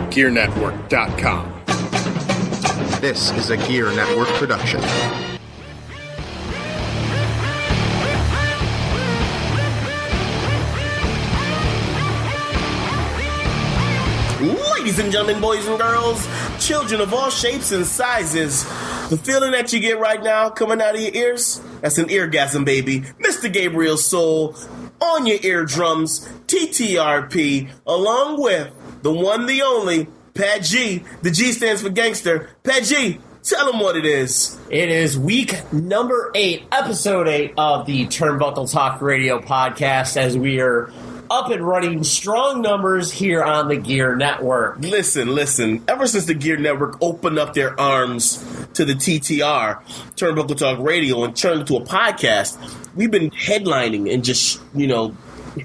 GearNetwork.com. This is a Gear Network production. Ladies and gentlemen, boys and girls, children of all shapes and sizes, the feeling that you get right now coming out of your ears, that's an eargasm, baby. Mr. Gabriel Soul on your eardrums, TTRP, along with the one, the only, Pat G. The G stands for gangster. Pat G, tell them what it is. It is week number 8, episode 8 of the Turnbuckle Talk Radio Podcast, as we are up and running strong numbers here on the Gear Network. Listen. Ever since the Gear Network opened up their arms to the TTR, Turnbuckle Talk Radio, and turned it into a podcast, we've been headlining and just,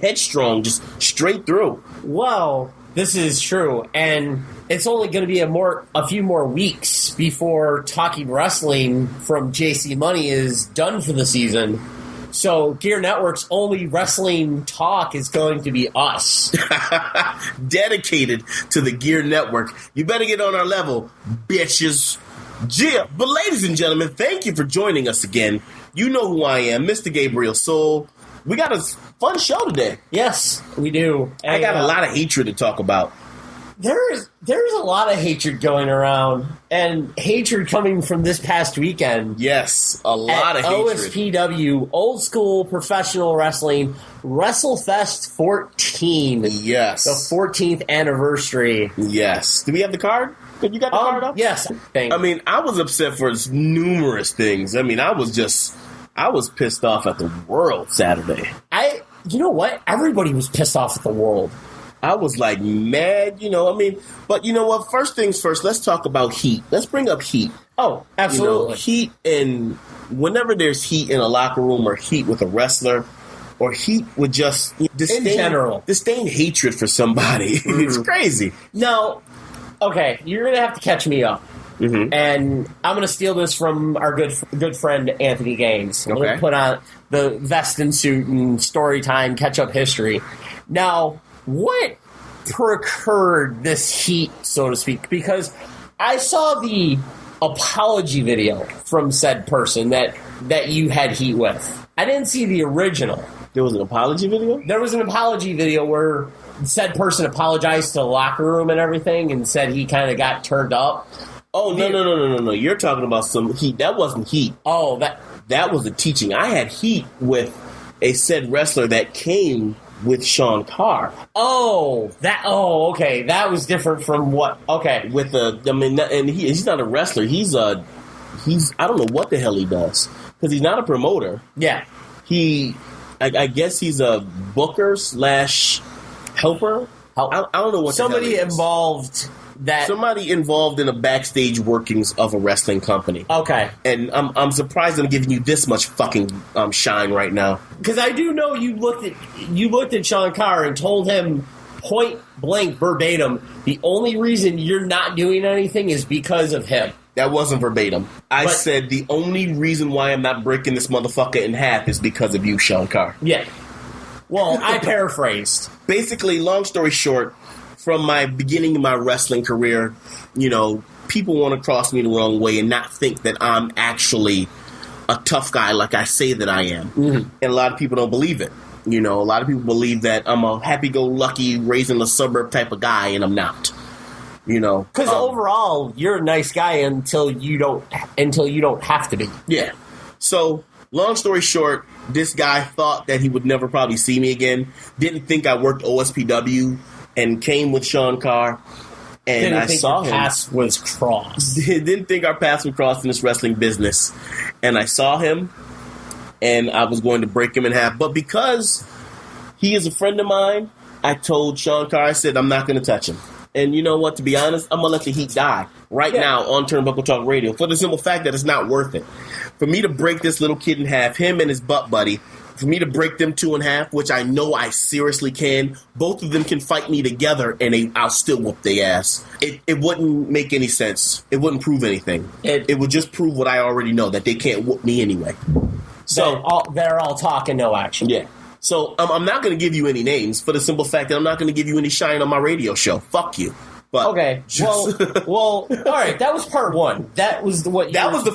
headstrong, just straight through. Well, this is true, and it's only going to be a few more weeks before Talking Wrestling from JC Money is done for the season. So Gear Network's only wrestling talk is going to be us. Dedicated to the Gear Network. You better get on our level, bitches. Yeah. But ladies and gentlemen, thank you for joining us again. You know who I am, Mr. Gabriel Soul. We got a fun show today. Yes, we do. I got a lot of hatred to talk about. There's a lot of hatred going around, and hatred coming from this past weekend. Yes, a lot of hatred. OSPW, Old School Professional Wrestling, Wrestlefest 14. Yes. The 14th anniversary. Yes. Do we have the card? You got the card up? Yes. I was upset for numerous things. I was pissed off at the world Saturday. You know what? Everybody was pissed off at the world. I was like mad, but you know what? First things first, let's talk about heat. Let's bring up heat. Oh, absolutely. Heat, and whenever there's heat in a locker room or heat with a wrestler or heat with just disdain hatred for somebody. It's crazy. No. Okay, you're going to have to catch me up. Mm-hmm. And I'm going to steal this from our good friend Anthony Gaines. I'm going to put on the vest and suit and story time, catch up history. Now, what procured this heat, so to speak? Because I saw the apology video from said person that you had heat with. I didn't see the original. There was an apology video? There was an apology video where said person apologized to the locker room and everything and said he kind of got turned up. Oh, no. You're talking about some heat. That wasn't heat. Oh, that was a teaching. I had heat with a said wrestler that came with Sean Carr. Okay. That was different from what? Okay. And he's not a wrestler. He's I don't know what the hell he does, because he's not a promoter. Yeah. I guess he's a booker / helper. I don't know what somebody involved. Somebody involved in the backstage workings of a wrestling company. Okay. And I'm surprised I'm giving you this much fucking shine right now. Because I do know you looked at Sean Carr and told him point blank verbatim, the only reason you're not doing anything is because of him. That wasn't verbatim. I said the only reason why I'm not breaking this motherfucker in half is because of you, Sean Carr. Yeah. Well, I paraphrased. Basically, long story short, from my beginning of my wrestling career, people want to cross me the wrong way and not think that I'm actually a tough guy like I say that I am. Mm-hmm. And a lot of people don't believe it. A lot of people believe that I'm a happy-go-lucky, raised in the suburb type of guy, and I'm not. Because overall, you're a nice guy until you don't have to be. Yeah. So, long story short, this guy thought that he would never probably see me again. Didn't think I worked OSPW. And came with Sean Carr, and I saw him. Paths was crossed. Didn't think our paths would cross in this wrestling business, and I saw him, and I was going to break him in half. But because he is a friend of mine, I told Sean Carr, I said, I'm not going to touch him. And you know what? To be honest, I'm going to let the heat die right now on Turnbuckle Talk Radio for the simple fact that it's not worth it. For me to break this little kid in half, him and his butt buddy, for me to break them 2 in half, which I know I seriously can, both of them can fight me together and I'll still whoop their ass. It wouldn't make any sense. It wouldn't prove anything. It would just prove what I already know, that they can't whoop me anyway. So they're all talk and no action. Yeah. So I'm not going to give you any names for the simple fact that I'm not going to give you any shine on my radio show. Fuck you. But okay, well, all right. That was part one. That was the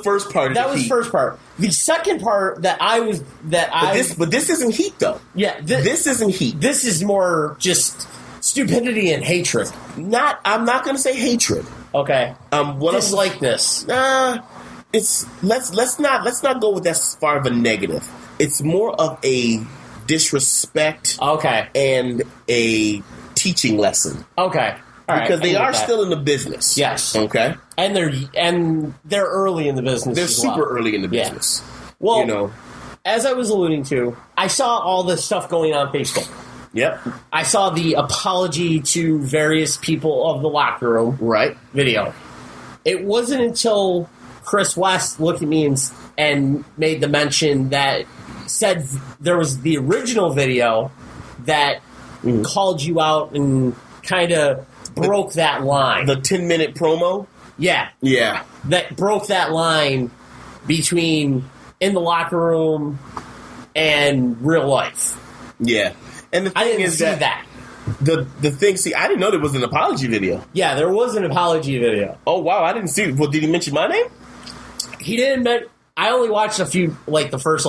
first part. That was the first part. The second part But this isn't heat, though. Yeah, this isn't heat. This is more just stupidity and hatred. I'm not going to say hatred. Okay. Dislikeness. Let's not go with that far of a negative. It's more of a disrespect. Okay. And a teaching lesson. Okay. Because they are still in the business. Yes. Okay. And they're early in the business. They're super early in the business. Yeah. Well, as I was alluding to, I saw all this stuff going on Facebook. Yep. I saw the apology to various people of the locker room video. It wasn't until Chris West looked at me and made the mention that said there was the original video that called you out and kind of broke that line. The 10-minute promo? Yeah. Yeah. That broke that line between in the locker room and real life. Yeah. And the thing I didn't see that. The thing, I didn't know there was an apology video. Yeah, there was an apology video. Oh, wow, I didn't see it. Well, did he mention my name? He didn't. I only watched a few, the first,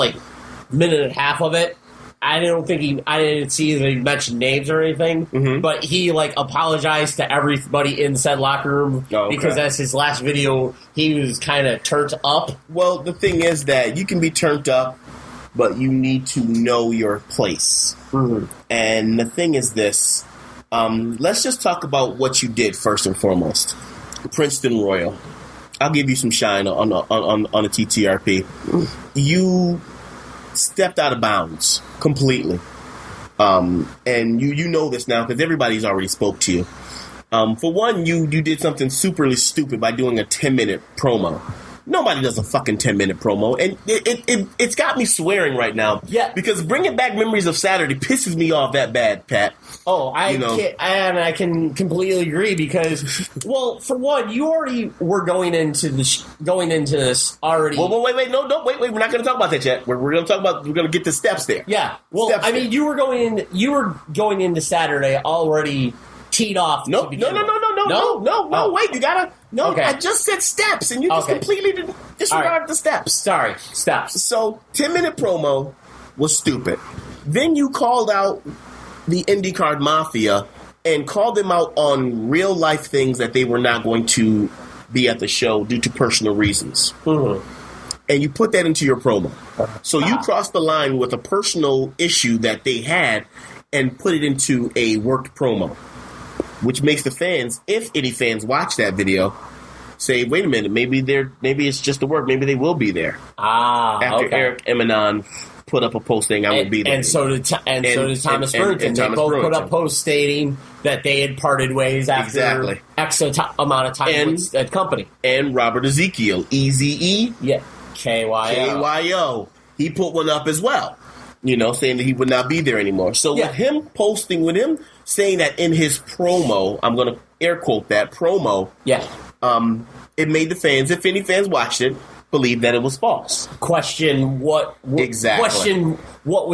minute and a half of it. I didn't see that he mentioned names or anything, but he, apologized to everybody in said locker room because that's his last video. He was kind of turned up. Well, the thing is that you can be turned up, but you need to know your place. Mm-hmm. And the thing is this. Let's just talk about what you did first and foremost. Princeton Royal. I'll give you some shine on a TTRP. You stepped out of bounds completely. And you know this now because everybody's already spoke to you. For one, you did something superly stupid by doing a 10-minute promo. Nobody does a fucking 10-minute promo, and it's got me swearing right now. Yeah, because bringing back memories of Saturday pisses me off that bad, Pat. Oh, I can completely agree because, well, for one, you already were going into this already. Well, wait, no, wait, we're not going to talk about that yet. We're going to get the steps there. Yeah, well, steps there. You were going into Saturday already teed off. No, wait, you gotta. No, okay. I just said steps, and you just completely disregarded the steps. Sorry, steps. So, 10-minute promo was stupid. Then you called out the IndyCar Mafia and called them out on real-life things that they were not going to be at the show due to personal reasons. Mm-hmm. And you put that into your promo. So you crossed the line with a personal issue that they had and put it into a worked promo. Which makes the fans, if any fans watch that video, say, wait a minute, maybe it's just a work. Maybe they will be there. After Eric Emanon put up a post saying I will be there. And so did Thomas Burton. They both put up posts stating that they had parted ways after X amount of time with that company. And Robert Ezekiel, EZE. Yeah. KYO. He put one up as well. Saying that he would not be there anymore. So with him saying that in his promo, I'm going to air quote that promo. Yeah. It made the fans, if any fans watched it, believe that it was false. Question what was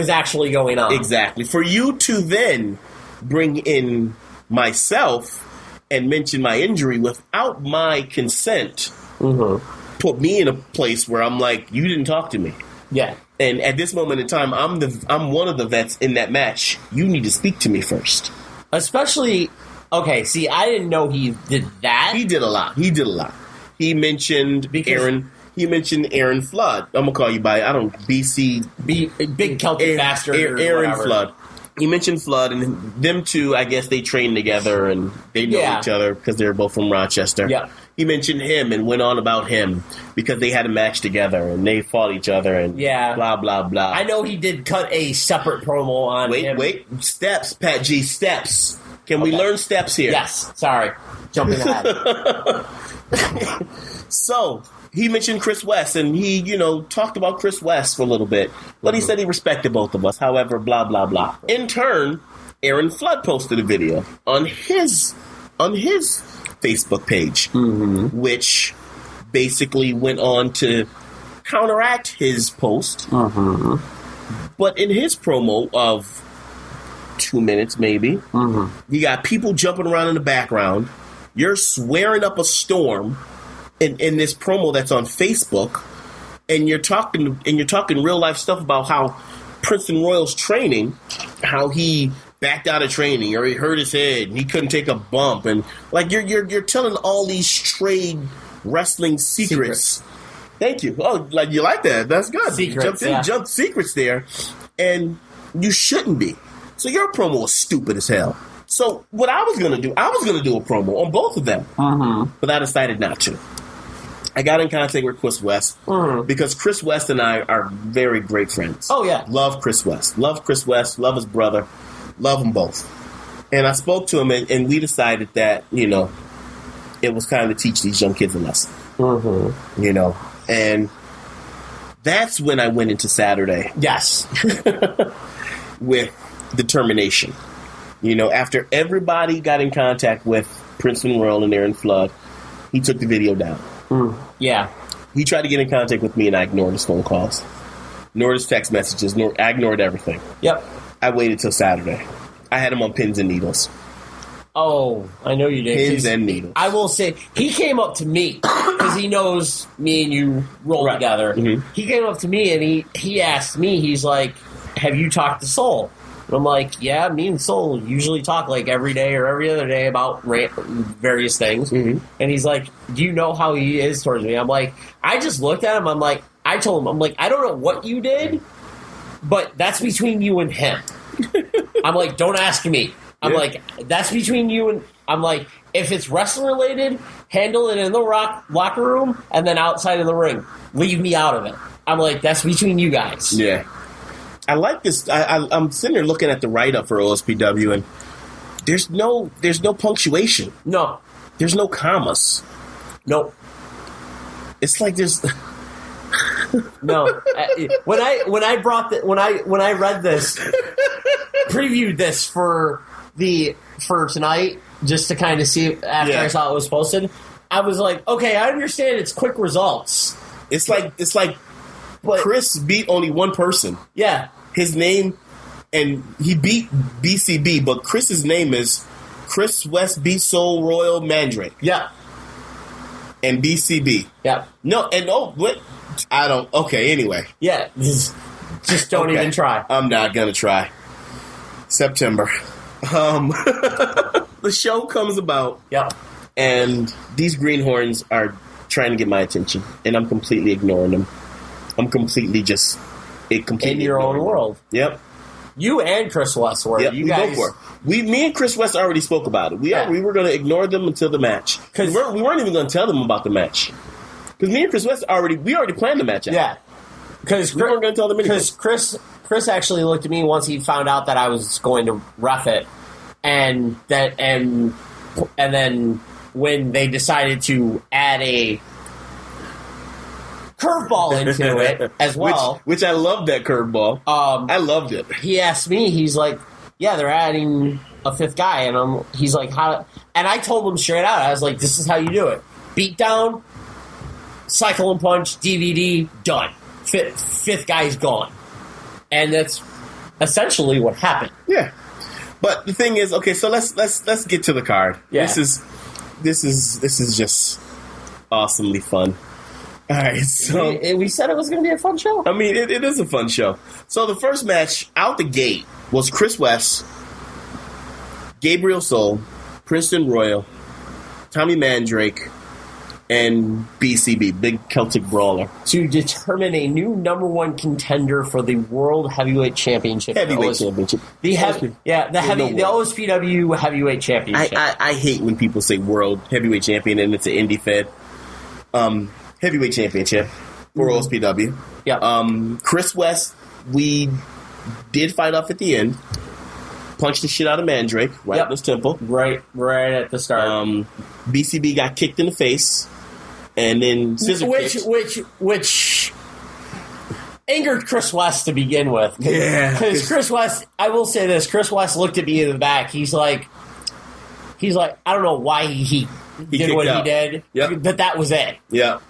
actually going on. Exactly. For you to then bring in myself and mention my injury without my consent, put me in a place where I'm like, you didn't talk to me. Yeah. And at this moment in time, I'm one of the vets in that match. You need to speak to me first. Especially, I didn't know he did that. He did a lot. He mentioned Aaron. He mentioned Aaron Flood. I'm gonna call you by BC Big Celtic bastard. Aaron Flood. He mentioned Flood, and them two, I guess they trained together and they know each other because they're both from Rochester. Yeah. He mentioned him and went on about him because they had a match together and they fought each other and blah, blah, blah. I know he did cut a separate promo on him. Wait. Steps, Pat G. Steps. Can we learn steps here? Yes. Sorry. Jumping ahead. So, he mentioned Chris West and he, talked about Chris West for a little bit. But he said he respected both of us. However, blah, blah, blah. In turn, Aaron Flood posted a video on his Facebook page, which basically went on to counteract his post. But in his promo of 2 minutes, maybe, you got people jumping around in the background, You're swearing up a storm in this promo that's on Facebook, and you're talking real life stuff about how Princeton Royal's training, how he backed out of training, or he hurt his head and he couldn't take a bump, and like you're telling all these trade wrestling secrets. Thank you. Oh, like you like that? That's good. Secrets, jumped secrets there, and you shouldn't be. So your promo was stupid as hell. So what I was gonna do a promo on both of them, but I decided not to. I got in contact with Chris West because Chris West and I are very great friends. Oh, yeah. Love Chris West. Love his brother. Love them both. And I spoke to him, and we decided that, it was time to teach these young kids a lesson. And that's when I went into Saturday. Yes. With determination. After everybody got in contact with Princeton Royal and Aaron Flood, he took the video down. Yeah. He tried to get in contact with me, and I ignored his phone calls, ignored his text messages, I ignored everything. Yep. I waited till Saturday. I had him on pins and needles. Oh, I know you did. Pins and needles. I will say, he came up to me, because he knows me and you roll together. He came up to me, and he asked me, he's like, have you talked to Soul? And I'm like, yeah, me and Soul usually talk like every day or every other day about various things. And he's like, do you know how he is towards me? I'm like, I just looked at him. I told him, I don't know what you did, but that's between you and him. I'm like, don't ask me. I'm like, that's between you and... I'm like, if it's wrestling related, handle it in the locker room and then outside of the ring. Leave me out of it. I'm like, that's between you guys. Yeah. I like this. I'm sitting there looking at the write-up for OSPW, and there's no punctuation. No. There's no commas. Nope. It's like there's... No. When I read this, previewed this for tonight, just to kind of see after I saw it was posted, I was like, okay, I understand it's quick results. It's like Chris beat only one person. Yeah. His name, and he beat BCB, but Chris's name is Chris West beat Soul Royal Mandrake. Yeah. And BCB. Yeah. No, and what? I don't. Okay, anyway. Yeah. Just don't even try. I'm not going to try. September. The show comes about. Yep. And these greenhorns are trying to get my attention, and I'm completely ignoring them. I'm completely just in your own world. Yep. You and Chris West were. Yep, you we guys both were. Me and Chris West already spoke about it. We were going to ignore them until the match, because we weren't even going to tell them about the match. Because me and Chris West already planned the match out. Yeah. Because we weren't going to tell them anything. Because Chris actually looked at me once he found out that I was going to ref it, and then when they decided to add a curveball into it as well, which I loved that curveball. I loved it. He asked me, he's like, "Yeah, they're adding a fifth guy," and he's like, "How?" And I told him straight out, I was like, "This is how you do it: beat down, cycle and punch, DVD, done. Fifth guy's gone," and that's essentially what happened. Yeah, but the thing is, okay, so let's get to the card. Yeah. This is just awesomely fun. All right, so we said it was going to be a fun show. I mean, it is a fun show. So the first match out the gate was Chris West, Gabriel Soul, Princeton Royal, Tommy Mandrake, and BCB, Big Celtic Brawler, to determine a new number one contender for the World Heavyweight Championship. The OSPW Heavyweight Championship. I hate when people say World Heavyweight Champion and it's an indie fed. Heavyweight Championship for OSPW. Yeah. Chris West, we did fight off at the end. Punched the shit out of Mandrake right in his temple. Right at the start. BCB got kicked in the face, and then scissor kicked. Which angered Chris West to begin with. Because Chris West, I will say this, Chris West looked at me in the back. He's like, I don't know why he did what he did, but that was it. Yeah.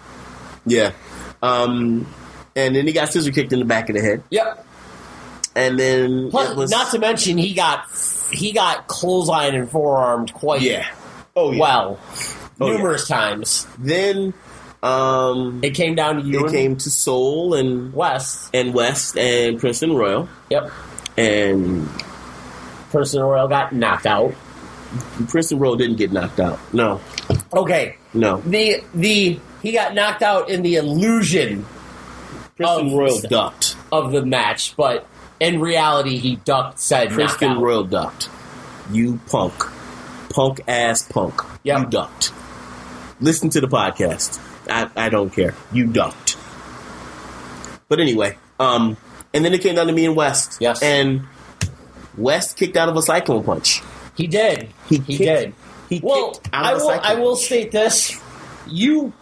And then he got scissor kicked in the back of the head. Yep. And then not to mention he got clotheslined and forearmed quite well. numerous times. Then it came down to you. It came to Soul and West and Princeton Royal. Yep. And Princeton Royal got knocked out. Princeton Royal didn't get knocked out. No. Okay. No. He got knocked out in the illusion. Princeton Royal ducked of the match, but in reality, he ducked. Said Princeton Royal ducked. You punk ass punk. Yep. You ducked. Listen to the podcast. I don't care. You ducked. But anyway, and then it came down to me and West. Yes. And West kicked out of a cyclone punch. He did. He did. He kicked out of a cyclone punch. I will state this. You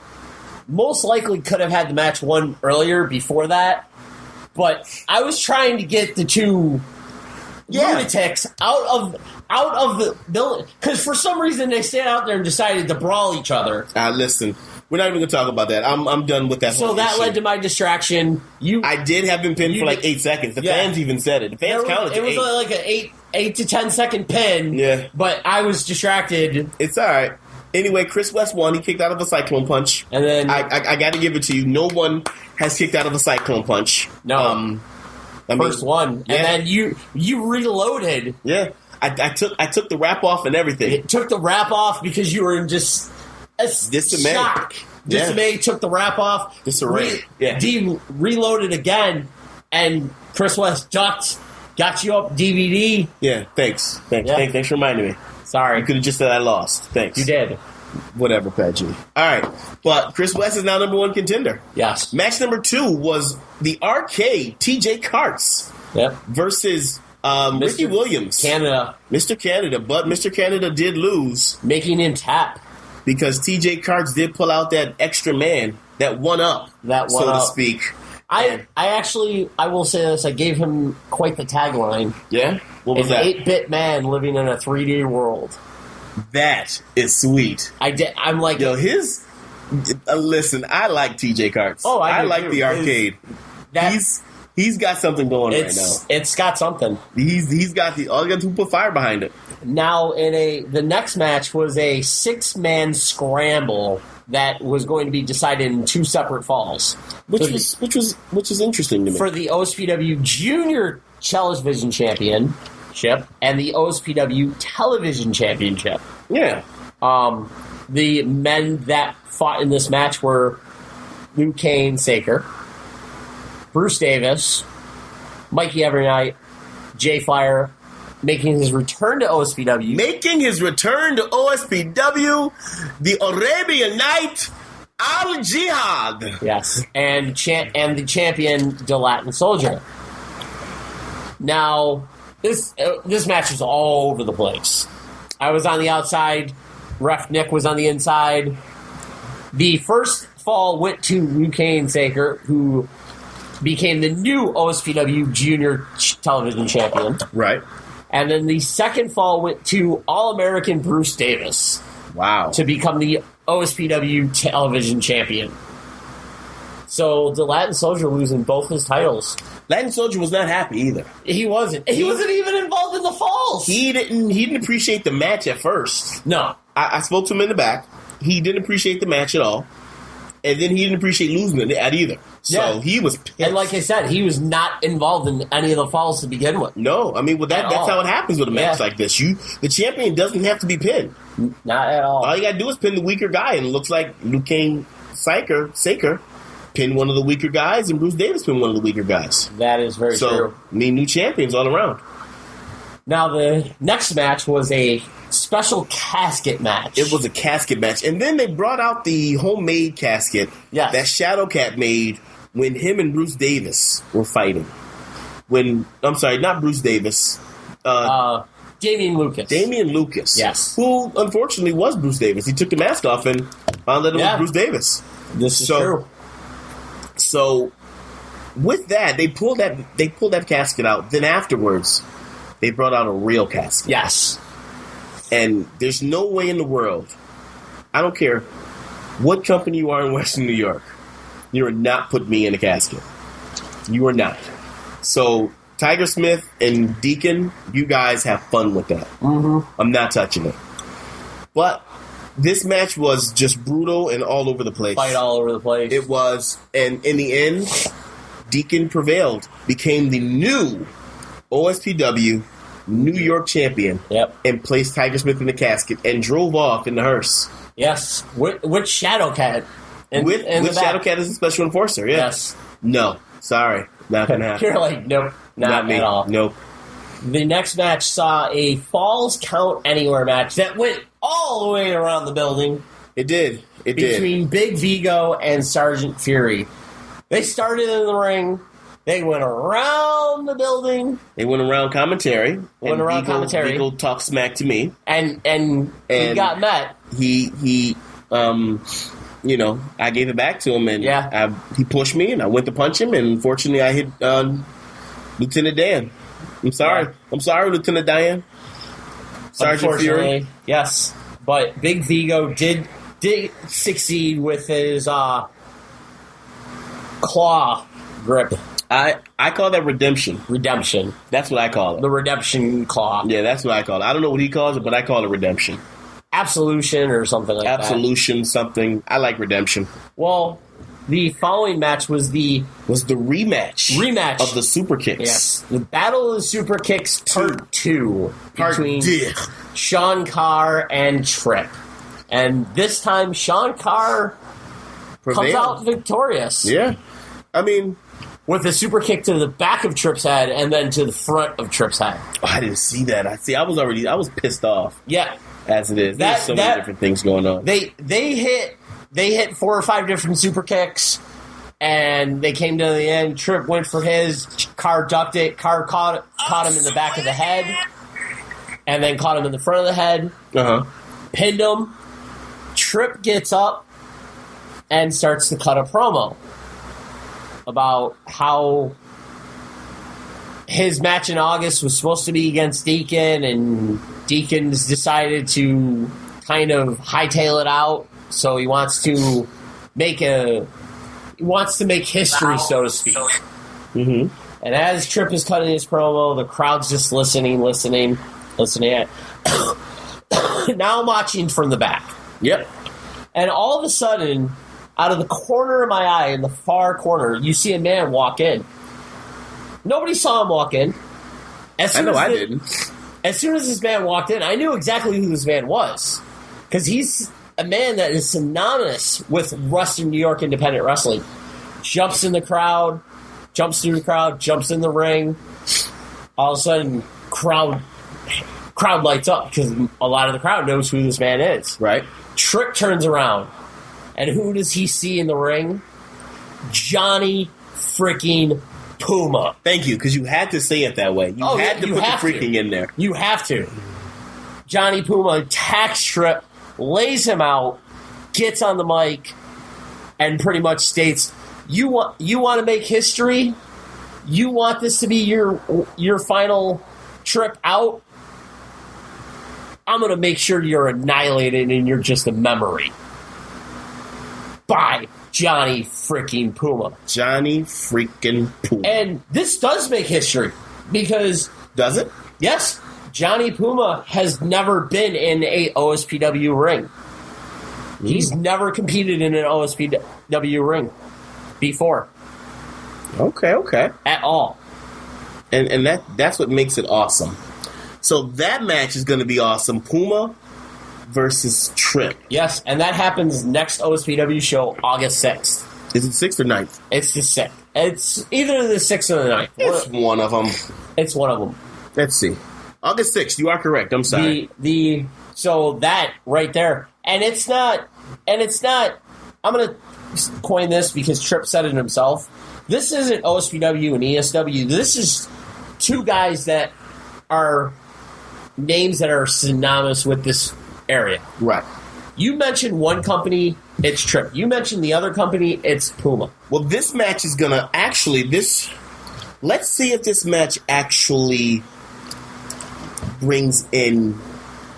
most likely could have had the match won earlier before that, but I was trying to get the two lunatics out of the building because for some reason they stayed out there and decided to brawl each other. Listen, we're not even going to talk about that. I'm done with that. So that led to my distraction. I did have him pinned for like 8 seconds. The fans even said it. The fans counted. It was like an 8 to 10 second pin. Yeah, but I was distracted. It's all right. Anyway, Chris West won. He kicked out of a cyclone punch. And then I got to give it to you. No one has kicked out of a cyclone punch. No. First one. Yeah. And then you reloaded. Yeah. I took the wrap off and everything. It took the wrap off because you were in just a shock. Dismay, took the wrap off. Disarray. Reloaded again, and Chris West ducked, got you up DVD. Yeah, thanks. Yeah. Thanks for reminding me. Sorry. You could have just said I lost. Thanks. You did. Whatever, Pat G. All right. But Chris West is now number 1 contender. Yes. Match number 2 was the Arcade TJ Karts versus Ricky Williams. Mr. Canada. But Mr. Canada did lose. Making him tap. Because TJ Karts did pull out that extra man, that one up, so to speak. I will say this, I gave him quite the tagline. Yeah? What was that? An 8-bit man living in a 3D world. That is sweet. I'm like... Yo, listen, I like TJ Karts. Oh, I like the arcade. He's got something going right now. It's got something. He's got all you got to put fire behind it. Now, the next match was a 6-man scramble that was going to be decided in 2 separate falls, which is interesting to me. For the OSPW Junior Television Championship and the OSPW Television Championship. Yeah. The men that fought in this match were Luke Kane Saker, Bruce Davis, Mikey Evernight, Jay Flyer, making his return to OSPW. The Arabian Night, Al Jihad. Yes, and the champion, the Latin Soldier. Now, this match was all over the place. I was on the outside. Ref Nick was on the inside. The first fall went to Luke Kane Saker, who became the new OSPW Junior Television Champion. Right. And then the second fall went to All-American Bruce Davis. Wow. To become the OSPW Television Champion. So the Latin Soldier losing both his titles. Latin Soldier was not happy either. He wasn't. He wasn't even involved in the falls. He didn't appreciate the match at first. No. I spoke to him in the back. He didn't appreciate the match at all. And then he didn't appreciate losing it at either. So he was pissed. And like I said, he was not involved in any of the falls to begin with. No. I mean, that's how it happens with a match like this. The champion doesn't have to be pinned. Not at all. All you got to do is pin the weaker guy. And it looks like Luke Kane Saker pinned one of the weaker guys, and Bruce Davis pinned one of the weaker guys. That is very true. I mean, new champions all around. Now, the next match was a special casket match. It was a casket match. And then they brought out the homemade casket that Shadowcat made when him and Bruce Davis were fighting. I'm sorry, not Bruce Davis. Damian Lucas. Damian Lucas. Yes. Who, unfortunately, was Bruce Davis. He took the mask off and found that it was Bruce Davis. This is true. So, with that, they pulled that casket out. Then afterwards, they brought out a real casket. Yes. And there's no way in the world, I don't care what company you are in Western New York, you are not putting me in a casket. You are not. So, Tiger Smith and Deacon, you guys have fun with that. Mm-hmm. I'm not touching it. But This match was just brutal and all over the place. Fight all over the place. It was, and in the end, Deacon prevailed, became the new OSPW New York champion. Yep. And placed Tiger Smith in the casket and drove off in the hearse. Yes, with Shadowcat. With Shadowcat as a special enforcer, yeah. Yes. No, sorry, not gonna happen. You're like, nope, not me at all. Nope. The next match saw a Falls Count Anywhere match that went all the way around the building. It did. Between Big Vigo and Sergeant Fury. They started in the ring. They went around the building. They went around commentary. Vigo talked smack to me. And he got met. He I gave it back to him, and he pushed me, and I went to punch him, and unfortunately I hit Lieutenant Dan. I'm sorry. Yeah. I'm sorry, Lieutenant Diane. Sergeant Fury. Yes. But Big Vigo did succeed with his claw grip. I call that redemption. Redemption. That's what I call it. The redemption claw. Yeah, that's what I call it. I don't know what he calls it, but I call it redemption. Absolution or something like that. Absolution, something. I like redemption. Well, the following match was the rematch of the Super Kicks. Yes, the Battle of the Super Kicks Part 2 between Sean Carr and Tripp, and this time Sean Carr comes out victorious. Yeah, I mean, with a super kick to the back of Tripp's head and then to the front of Tripp's head. Oh, I didn't see that. I was pissed off. Yeah, as it is. There's so many different things going on. They hit 4 or 5 different super kicks, and they came to the end. Tripp went for his. Carr ducked it. Carr caught him in the back of the head, and then caught him in the front of the head. Pinned him. Tripp gets up and starts to cut a promo about how his match in August was supposed to be against Deacon, and Deacon's decided to kind of hightail it out. So he wants to make history, so to speak. Mm-hmm. And as Tripp is cutting his promo, the crowd's just listening. Now I'm watching from the back. Yep. And all of a sudden, out of the corner of my eye, in the far corner, you see a man walk in. Nobody saw him walk in. I didn't. As soon as this man walked in, I knew exactly who this man was. Because he's a man that is synonymous with Western New York independent wrestling. Jumps in the crowd, jumps through the crowd, jumps in the ring. All of a sudden, crowd lights up because a lot of the crowd knows who this man is. Right. Tripp turns around, and who does he see in the ring? Johnny freaking Puma. Thank you, because you had to say it that way. You had to put the freaking in there. You have to. Johnny Puma attacks Tripp, lays him out, gets on the mic, and pretty much states, "You want to make history? You want this to be your final trip out? I'm going to make sure you're annihilated and you're just a memory." Bye, Johnny freaking Puma. Johnny freaking Puma. And this does make history because... Does it? Yes. Johnny Puma has never been in a OSPW ring. He's never competed in an OSPW ring before. Okay. At all. And that's what makes it awesome. So that match is going to be awesome. Puma versus Tripp. Yes, and that happens next OSPW show, August 6th. Is it 6th or 9th? It's the 6th. It's either the 6th or the 9th. It's one of them. It's one of them. Let's see. August 6th, you are correct. I'm sorry. So that right there. And it's not, I'm going to coin this because Tripp said it himself. This isn't OSPW and ESW. This is two guys that are names that are synonymous with this area. Right. You mentioned one company, it's Tripp. You mentioned the other company, it's Puma. Well, this match is going to actually, let's see if this match actually brings in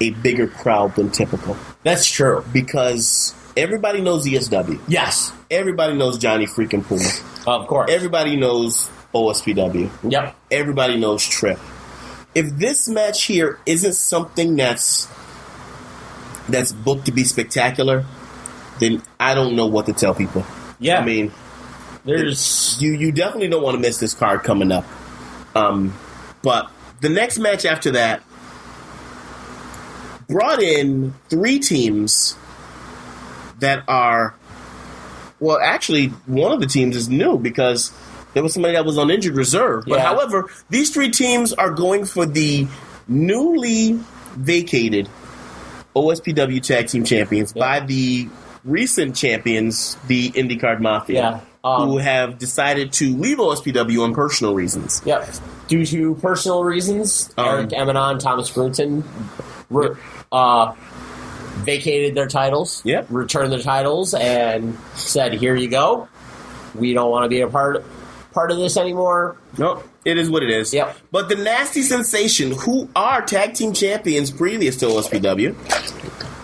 a bigger crowd than typical. That's true. Because everybody knows ESW. Yes. Everybody knows Johnny freaking Puma. Of course. Everybody knows OSPW. Yep. Everybody knows Tripp. If this match here isn't something that's that's booked to be spectacular, then I don't know what to tell people. Yeah. I mean, there's you definitely don't want to miss this card coming up. But the next match after that brought in 3 teams that are, well, actually, one of the teams is new because there was somebody that was on injured reserve. But however, these 3 teams are going for the newly vacated OSPW Tag Team Champions by the recent champions, the IndyCard Mafia, who have decided to leave OSPW on personal reasons. Yep. Due to personal reasons, Eric Emanon, Thomas Brunton vacated their titles, returned their titles, and said, here you go. We don't want to be a part of this anymore. Nope. It is what it is. Yep. But the Nasty Sensation, who are tag team champions previous to OSPW,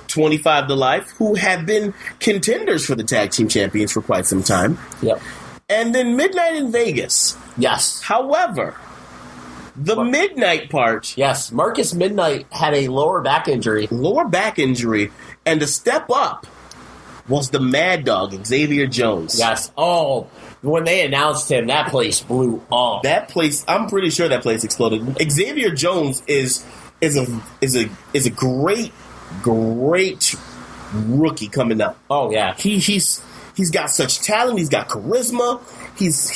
25 to Life, who have been contenders for the tag team champions for quite some time. Yep. And then Midnight in Vegas. Yes. However, the Midnight part. Yes, Marcus Midnight had a lower back injury. And the step up was the Mad Dog, Xavier Jones. Yes. Oh, when they announced him, that place blew up. That place, I'm pretty sure that place exploded. Xavier Jones is a great rookie coming up. Oh yeah, he's got such talent. He's got charisma. He's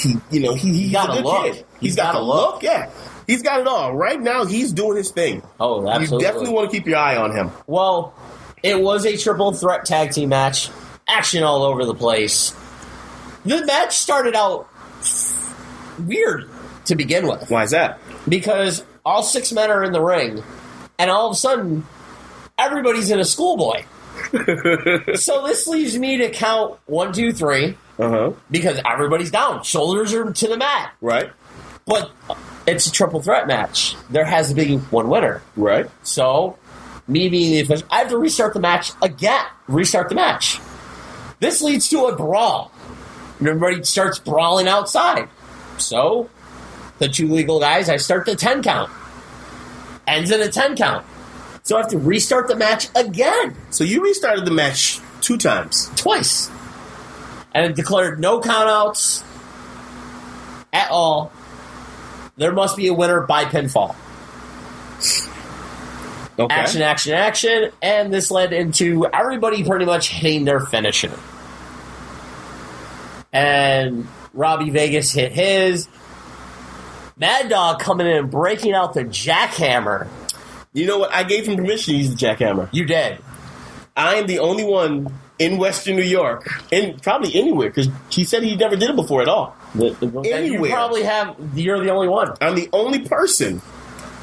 got a look. Kid. He's got the look. Yeah, he's got it all. Right now, he's doing his thing. Oh, absolutely. You definitely want to keep your eye on him. Well, it was a triple threat tag team match. Action all over the place. The match started out weird to begin with. Why is that? Because all 6 men are in the ring, and all of a sudden, everybody's in a schoolboy. So this leaves me to count 1, 2, 3. Because everybody's down. Shoulders are to the mat. Right. But it's a triple threat match. There has to be one winner. Right. So, me being the official, I have to restart the match again. This leads to a brawl. And everybody starts brawling outside. So, the 2 legal guys, I start the 10 count. Ends in a 10 count. So I have to restart the match again. So you restarted the match 2 times. Twice. And it declared no countouts at all. There must be a winner by pinfall. Okay. Action. And this led into everybody pretty much hitting their finisher. And Robbie Vegas hit his. Mad Dog coming in and breaking out the jackhammer. You know what? I gave him permission to use the jackhammer. You did. I am the only one in Western New York, and probably anywhere, because he said he never did it before at all. Anywhere. You probably have. You're the only one. I'm the only person,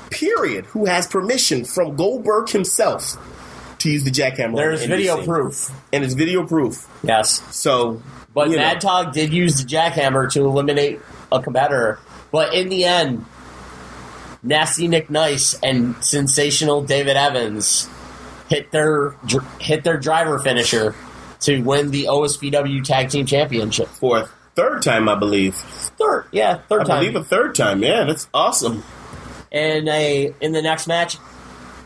period, who has permission from Goldberg himself to use the jackhammer. There's video proof. And it's video proof. Yes. So, but Mad Dog did use the jackhammer to eliminate a competitor. But in the end, Nasty Nick Nice and Sensational David Evans hit their driver finisher to win the OSPW Tag Team Championship. For a 3rd time, I believe. Third time. I believe a 3rd time. Yeah, that's awesome. And in the next match,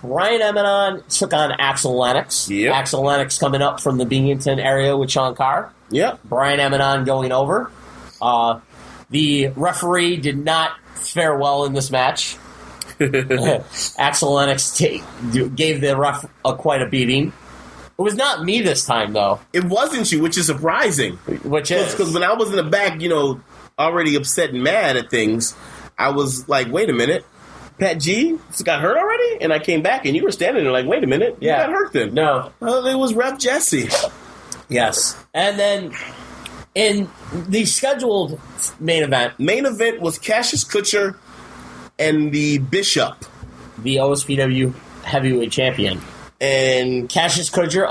Brian Emanon took on Axel Lennox. Yep. Axel Lennox coming up from the Binghamton area with Sean Carr. Yep. Brian Emanon going over. The referee did not fare well in this match. Axel Lennox gave the ref quite a beating. It was not me this time, though. It wasn't you, which is surprising. Because when I was in the back, already upset and mad at things, I was like, wait a minute. Pat G got hurt already? And I came back, and you were standing there like, wait a minute. You got hurt then. No. It was Ref Jesse. Yes. And then in the scheduled main event was Cassius Kutcher and the Bishop, the OSPW heavyweight champion. And Cassius Kutcher,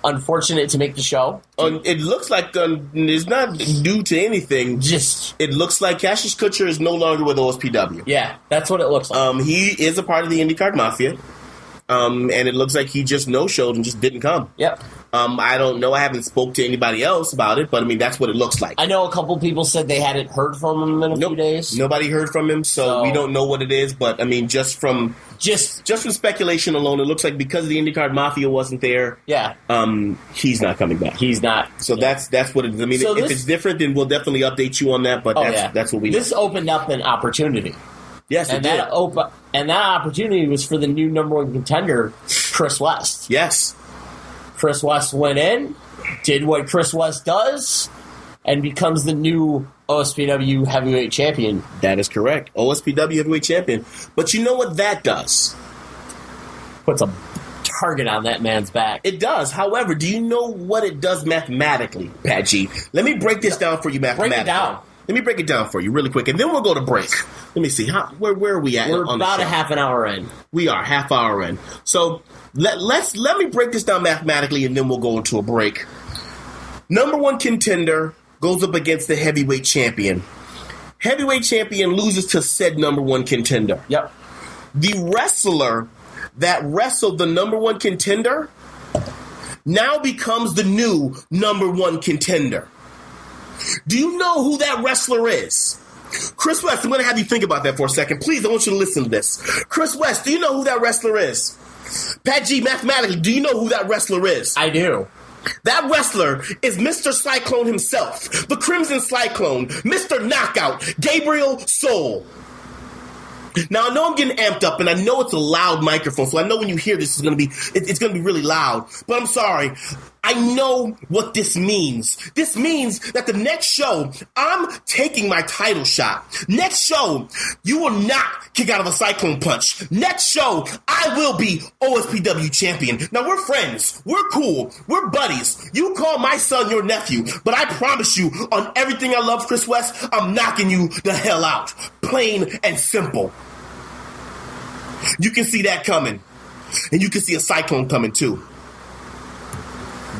unfortunate to make the show. It looks like it's not due to anything. It looks like Cassius Kutcher is no longer with OSPW. Yeah, that's what it looks like. He is a part of the IndyCard Mafia. and it looks like he just no-showed and just didn't come. Yep. I don't know. I haven't spoke to anybody else about it, but I mean, that's what it looks like. I know a couple people said they hadn't heard from him in a few days. Nobody heard from him, so we don't know what it is. But I mean, just from speculation alone, it looks like because the IndyCar Mafia wasn't there, he's not coming back. He's not. So that's what it is. I mean, if it's different, then we'll definitely update you on that. But that's what we know. This opened up an opportunity. Yes, it did. And that opportunity was for the new number one contender, Chris West. Yes. Chris West went in, did what Chris West does, and becomes the new OSPW heavyweight champion. That is correct. OSPW heavyweight champion. But you know what that does? Puts a target on that man's back. It does. However, do you know what it does mathematically, Pat G? Let me break this down for you mathematically. Break it down. Let me break it down for you really quick, and then we'll go to break. Let me see. Where are we at? We're about a half an hour in. We are half hour in. So let me break this down mathematically, and then we'll go into a break. Number one contender goes up against the heavyweight champion. Heavyweight champion loses to said number one contender. Yep. The wrestler that wrestled the number one contender now becomes the new number one contender. Do you know who that wrestler is? Chris West, I'm going to have you think about that for a second. Please, I want you to listen to this. Chris West, do you know who that wrestler is? Pat G, mathematically, do you know who that wrestler is? I do. That wrestler is Mr. Cyclone himself, the Crimson Cyclone, Mr. Knockout, Gabriel Soul. Now, I know I'm getting amped up, and I know it's a loud microphone, so I know when you hear this, it's going to be really loud. But I'm sorry. I know what this means. This means that the next show, I'm taking my title shot. Next show, you will not kick out of a Cyclone Punch. Next show, I will be OSPW champion. Now, we're friends. We're cool. We're buddies. You call my son your nephew, but I promise you, on everything I love, Chris West, I'm knocking you the hell out. Plain and simple. You can see that coming. And you can see a Cyclone coming, too.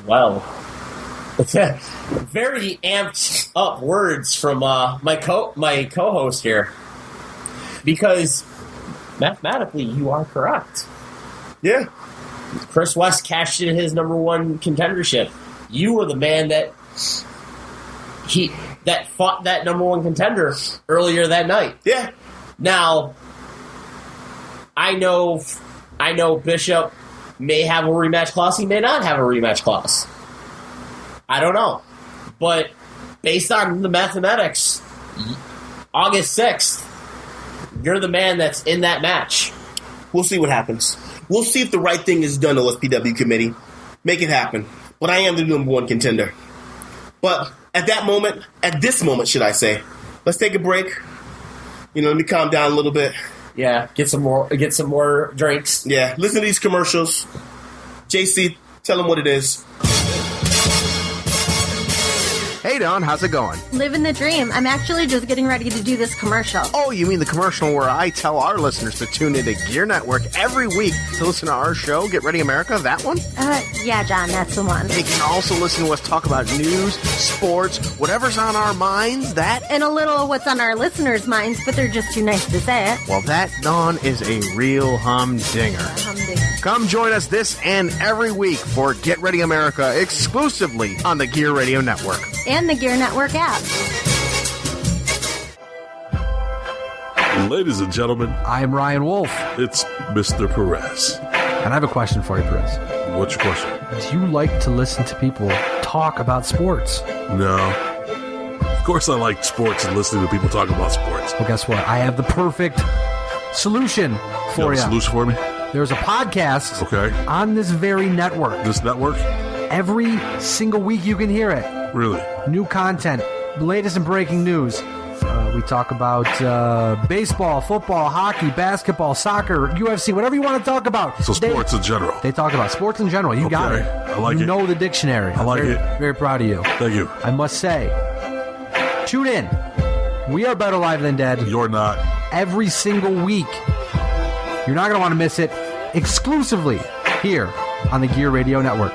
Well, it's very amped up words from my co-host here, because mathematically you are correct. Yeah, Chris West cashed in his number one contendership. You were the man that fought that number one contender earlier that night. Yeah. Now, I know Bishop may have a rematch clause. He may not have a rematch clause. I don't know. But based on the mathematics, August 6th, you're the man that's in that match. We'll see what happens. We'll see if the right thing is done, OSPW committee. Make it happen. But I am the number one contender. But at this moment, should I say, let's take a break. Let me calm down a little bit. Yeah, get some more drinks. Yeah, listen to these commercials. JC, tell them what it is. Hey, Don, how's it going? Living the dream. I'm actually just getting ready to do this commercial. Oh, you mean the commercial where I tell our listeners to tune into Gear Network every week to listen to our show, Get Ready America? That one? Yeah, John, that's the one. They can also listen to us talk about news, sports, whatever's on our minds, that. And a little what's on our listeners' minds, but they're just too nice to say it. Well, that, Dawn, is a real humdinger. Humdinger. Come join us this and every week for Get Ready America exclusively on the Gear Radio Network. And the Gear Network app. Ladies and gentlemen, I am Ryan Wolf. It's Mr. Perez. And I have a question for you, Perez. What's your question? Do you like to listen to people talk about sports? No. Of course I like sports and listening to people talk about sports. Well, guess what? I have the perfect solution for you. Solution for me? There's a podcast on this very network. This network? Every single week you can hear it. Really? New content, latest and breaking news. We talk about baseball, football, hockey, basketball, soccer, UFC, whatever you want to talk about. So sports in general. They talk about sports in general. You got it. I like it. You know the dictionary. I like it. Very proud of you. Thank you. I must say, tune in. We are better live than dead. You're not. Every single week. You're not going to want to miss it. Exclusively here on the Gear Radio Network.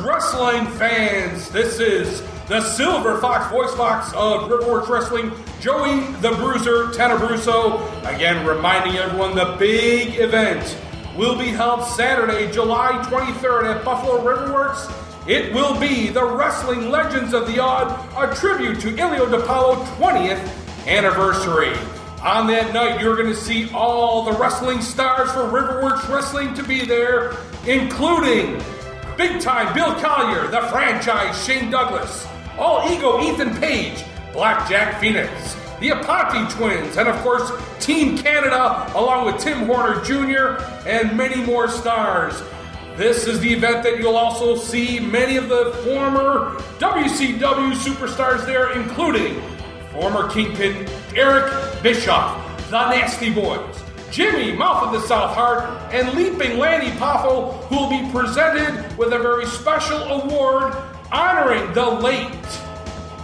Wrestling fans, this is the Silver Fox Voice Box of Riverworks Wrestling Joey the Bruiser Tenebruso. Again, reminding everyone the big event will be held Saturday, July 23rd at Buffalo Riverworks. It will be the Wrestling Legends of the Odd, a tribute to Ilio DiPaolo 20th anniversary. On that night, you're going to see all the wrestling stars for Riverworks Wrestling to be there, including Big Time Bill Collier, The Franchise Shane Douglas, All Ego Ethan Page, Blackjack Phoenix, the Apati Twins, and of course, Team Canada, along with Tim Horner Jr., and many more stars. This is the event that you'll also see many of the former WCW superstars there, including former Kingpin Eric Bischoff, the Nasty Boys, Jimmy, Mouth of the South Heart, and Leaping Lanny Poffo, who will be presented with a very special award honoring the late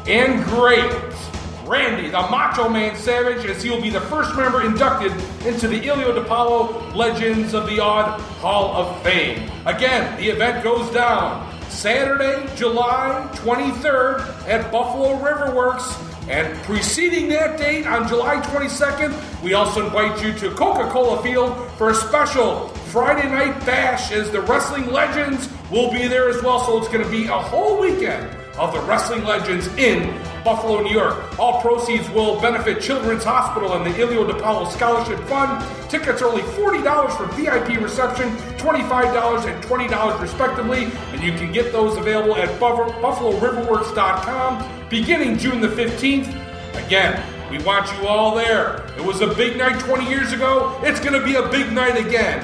and great Randy, the Macho Man Savage, as he will be the first member inducted into the Ilio DiPaolo Legends of the Odd Hall of Fame. Again, the event goes down Saturday, July 23rd at Buffalo Riverworks. And preceding that date, on July 22nd, we also invite you to Coca-Cola Field for a special Friday night bash, as the Wrestling Legends will be there as well. So it's going to be a whole weekend of the Wrestling Legends in Buffalo, New York. All proceeds will benefit Children's Hospital and the Ilio DiPaolo Scholarship Fund. Tickets are only $40 for VIP reception, $25 and $20 respectively, and you can get those available at BuffaloRiverworks.com beginning June the 15th. Again, we want you all there. It was a big night 20 years ago. It's going to be a big night again.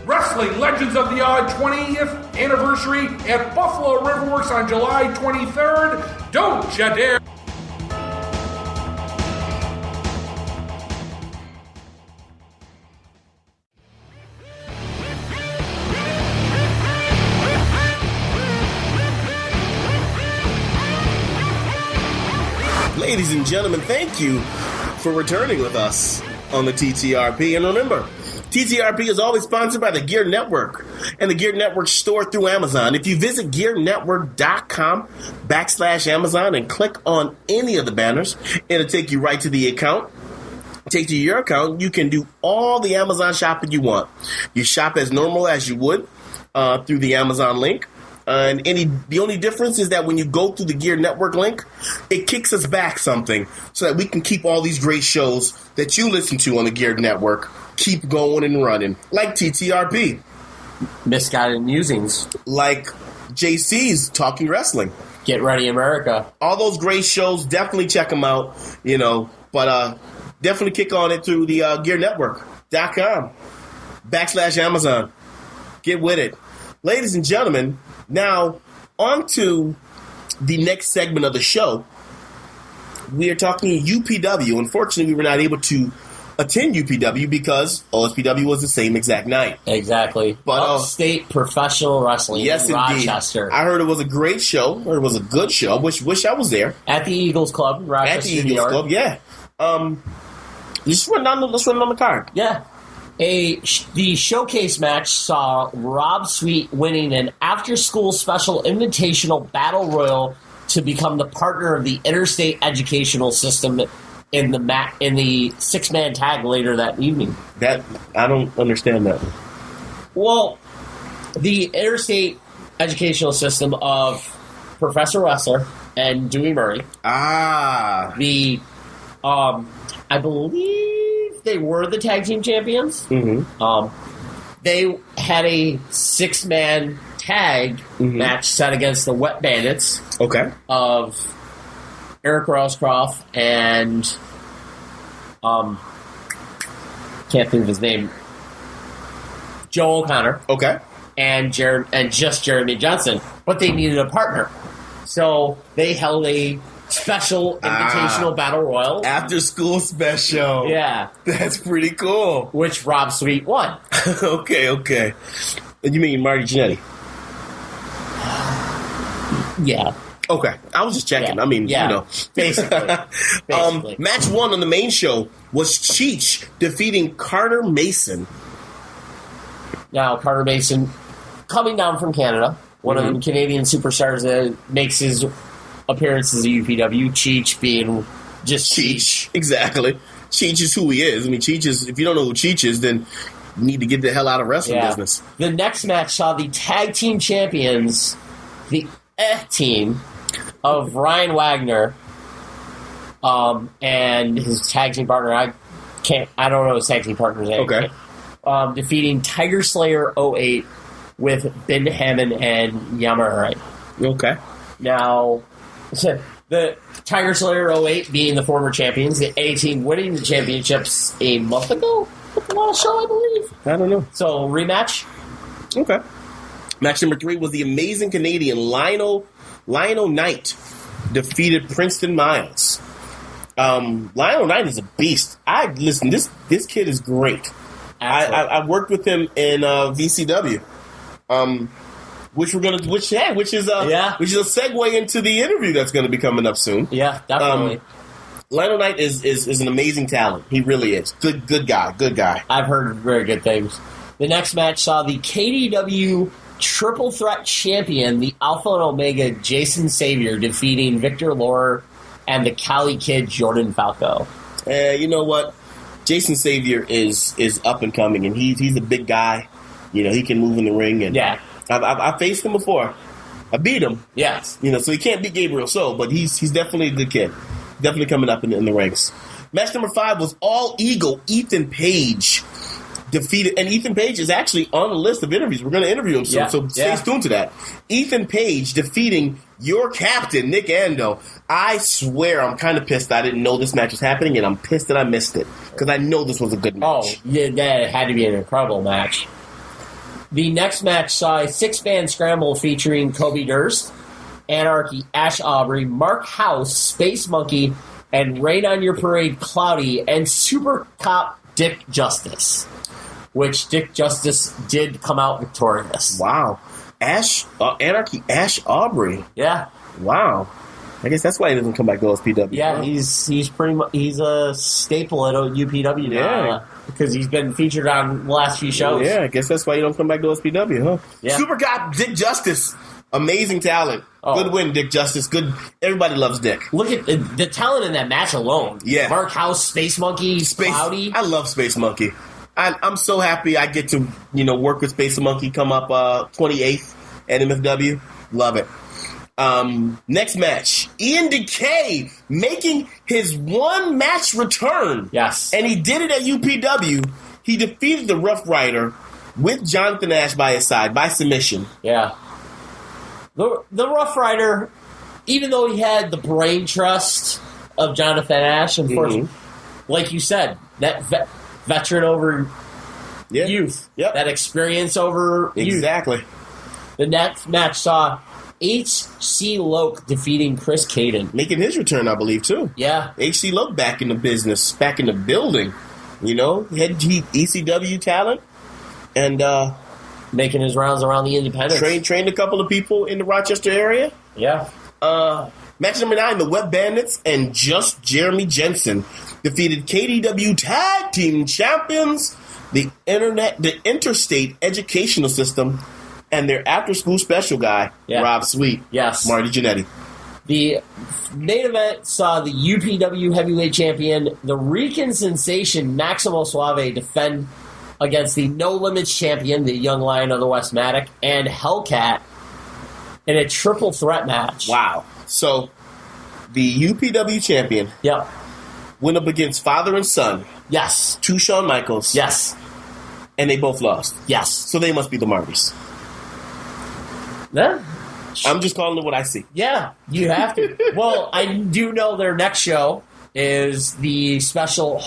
Wrestling Legends of the Odd 20th anniversary at Buffalo Riverworks on July 23rd. Don't you dare! Ladies and gentlemen, thank you for returning with us on the TTRP. And remember, TTRP is always sponsored by the Gear Network and the Gear Network store through Amazon. If you visit gearnetwork.com/Amazon and click on any of the banners, it'll take you right to the account. Take to your account, you can do all the Amazon shopping you want. You shop as normal as you would through the Amazon link. And the only difference is that when you go through the Gear Network link, it kicks us back something so that we can keep all these great shows that you listen to on the Gear Network keep going and running, like TTRP. Misguided Musings. Like JC's Talking Wrestling. Get Ready America. All those great shows, definitely check them out, but definitely kick on it through the gearnetwork.com/Amazon. Get with it. Ladies and gentlemen, now on to the next segment of the show. We are talking UPW. Unfortunately, we were not able to attend UPW because OSPW was the same exact night. Exactly. But Upstate Professional Wrestling in Rochester. I heard it was a great show. Or it was a good show. Wish I was there. At the Eagles Club in Rochester, At the Eagles Club, yeah. Let's run down the card. Yeah. The showcase match saw Rob Sweet winning an after-school special invitational battle royal to become the partner of the Interstate Educational System in the six-man tag later that evening. That I don't understand that. Well, the Interstate Educational System of Professor Wrestler and Dewey Murray. I believe they were the tag team champions. Mm-hmm. They had a six-man tag match set against the Wet Bandits. Okay. Of Eric Rosecroft and can't think of his name. Joe O'Connor. Okay. And just Jeremy Johnson, but they needed a partner, so they held a special invitational battle royal. After school special. Yeah. That's pretty cool. Which Rob Sweet won. Okay. You mean Marty Jannetty? Yeah. Okay. I was just checking. Yeah. I mean, Basically. Match one on the main show was Cheech defeating Carter Mason. Now, Carter Mason, coming down from Canada, one of the Canadian superstars that makes his appearances at UPW, Cheech being just Cheech. Exactly. Cheech is who he is. I mean, Cheech is, if you don't know who Cheech is, then you need to get the hell out of wrestling business. The next match saw the tag team champions, the team of Ryan Wagner and his tag team partner. I don't know his tag team partner's name. Okay. Defeating Tiger Slayer 08 with Ben Hammond and Yamarai. Okay. Now, the Tiger Slayer 08 being the former champions, the A team winning the championships a month ago with the last show, I believe. I don't know. So, rematch. Okay. Match number 3 was the amazing Canadian Lionel Knight defeated Princeton Miles. Lionel Knight is a beast. Listen, this kid is great. I worked with him in VCW, which is a segue into the interview that's going to be coming up soon. Yeah, definitely. Lionel Knight is an amazing talent. He really is. Good guy. I've heard very good things. The next match saw the KDW Triple Threat Champion, the Alpha and Omega Jason Xavier, defeating Victor Lohr and the Cali Kid Jordan Falco. You know what? Jason Xavier is up and coming, and he's a big guy. You know, he can move in the ring, and I've faced him before. I beat him. Yes. You know, so he can't beat Gabriel Soul, but he's definitely a good kid. Definitely coming up in the ranks. Match number 5 was All Eagle Ethan Page defeated, and Ethan Page is actually on the list of interviews. We're going to interview him soon, so stay tuned to that. Ethan Page defeating your captain, Nick Ando. I swear I'm kind of pissed I didn't know this match was happening, and I'm pissed that I missed it, because I know this was a good match. Oh, yeah, that had to be an incredible match. The next match saw a 6-man scramble featuring Kobe Durst, Anarchy, Ash Aubrey, Mark House, Space Monkey, and Rain on Your Parade, Cloudy, and Super Cop Dick Justice, which Dick Justice did come out victorious. Wow. Anarchy, Ash Aubrey. Yeah. Wow. I guess that's why he doesn't come back to OSPW. Yeah, he's pretty much he's a staple at UPW now because he's been featured on the last few shows. Yeah, I guess that's why you don't come back to OSPW, huh? Yeah. Super Cop Dick Justice, amazing talent. Oh. Good win, Dick Justice. Good. Everybody loves Dick. Look at the talent in that match alone. Yeah, Mark House, Space Monkey, Cloudy. I love Space Monkey. I'm so happy I get to work with Space Monkey. Come up 28th at MFW. Love it. Next match, Ian Decay making his one match return. Yes. And he did it at UPW. He defeated the Rough Rider with Jonathan Ash by his side by submission. Yeah. The Rough Rider, even though he had the brain trust of Jonathan Ash, unfortunately, like you said, that veteran over youth. Yep. That experience over youth. Exactly. The next match saw H.C. Loke defeating Chris Caden. Making his return, I believe, too. Yeah. H.C. Loke back in the business, back in the building. He had ECW talent. And making his rounds around the independents. Trained a couple of people in the Rochester area. Yeah. Match number 9, the Web Bandits and Just Jeremy Jensen defeated KDW Tag Team Champions, the Interstate Educational System, and their after-school special guy, Rob Sweet. Yes. Marty Jannetty. The main event saw the UPW Heavyweight Champion, the Rican Sensation, Maximo Suave, defend against the No Limits Champion, the Young Lion of the Westmatic, and Hellcat in a triple threat match. Wow. So, the UPW champion went up against father and son. Yes. To Shawn Michaels. Yes. And they both lost. Yes. So they must be the Martys. Yeah. I'm just calling it what I see. Yeah, you have to. Well, I do know their next show is the special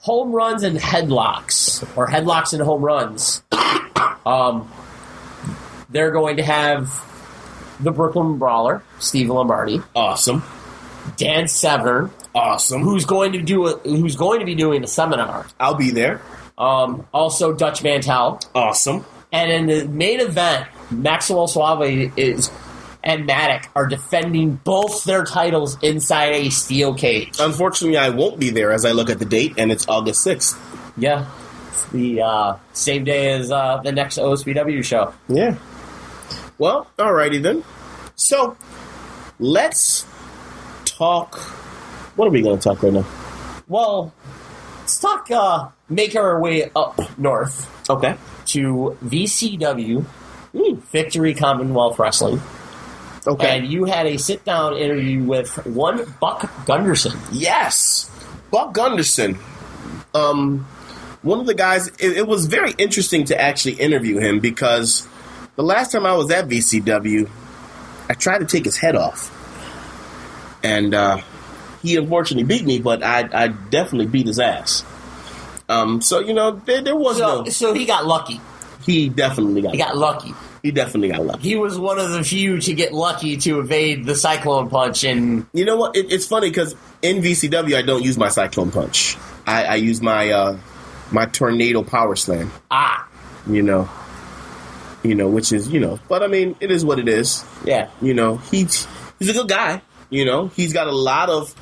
Home Runs and Headlocks, or Headlocks and Home Runs. They're going to have the Brooklyn Brawler, Steve Lombardi. Awesome. Dan Severn. Awesome. Who's going to be doing the seminar. I'll be there. Also Dutch Mantel. Awesome. And in the main event, Maximo Suave and Matic are defending both their titles inside a steel cage. Unfortunately, I won't be there as I look at the date, and it's August 6th. Yeah. It's the same day as the next OSPW show. Yeah. Well, alrighty then. So, let's talk What are we going to talk right now? Well, let's talk, make our way up north. Okay. To VCW, Victory Commonwealth Wrestling. Okay. And you had a sit-down interview with one Buck Gunderson. Yes. Buck Gunderson. One of the guys, it was very interesting to actually interview him because the last time I was at VCW, I tried to take his head off. And he unfortunately beat me, but I definitely beat his ass. So, there was So he got lucky. He definitely got lucky. He definitely got lucky. He was one of the few to get lucky to evade the Cyclone Punch. And you know what? It's funny because in VCW, I don't use my Cyclone Punch. I use my my Tornado Power Slam. Which is, but I mean, it is what it is. Yeah. He's a good guy. He's got a lot of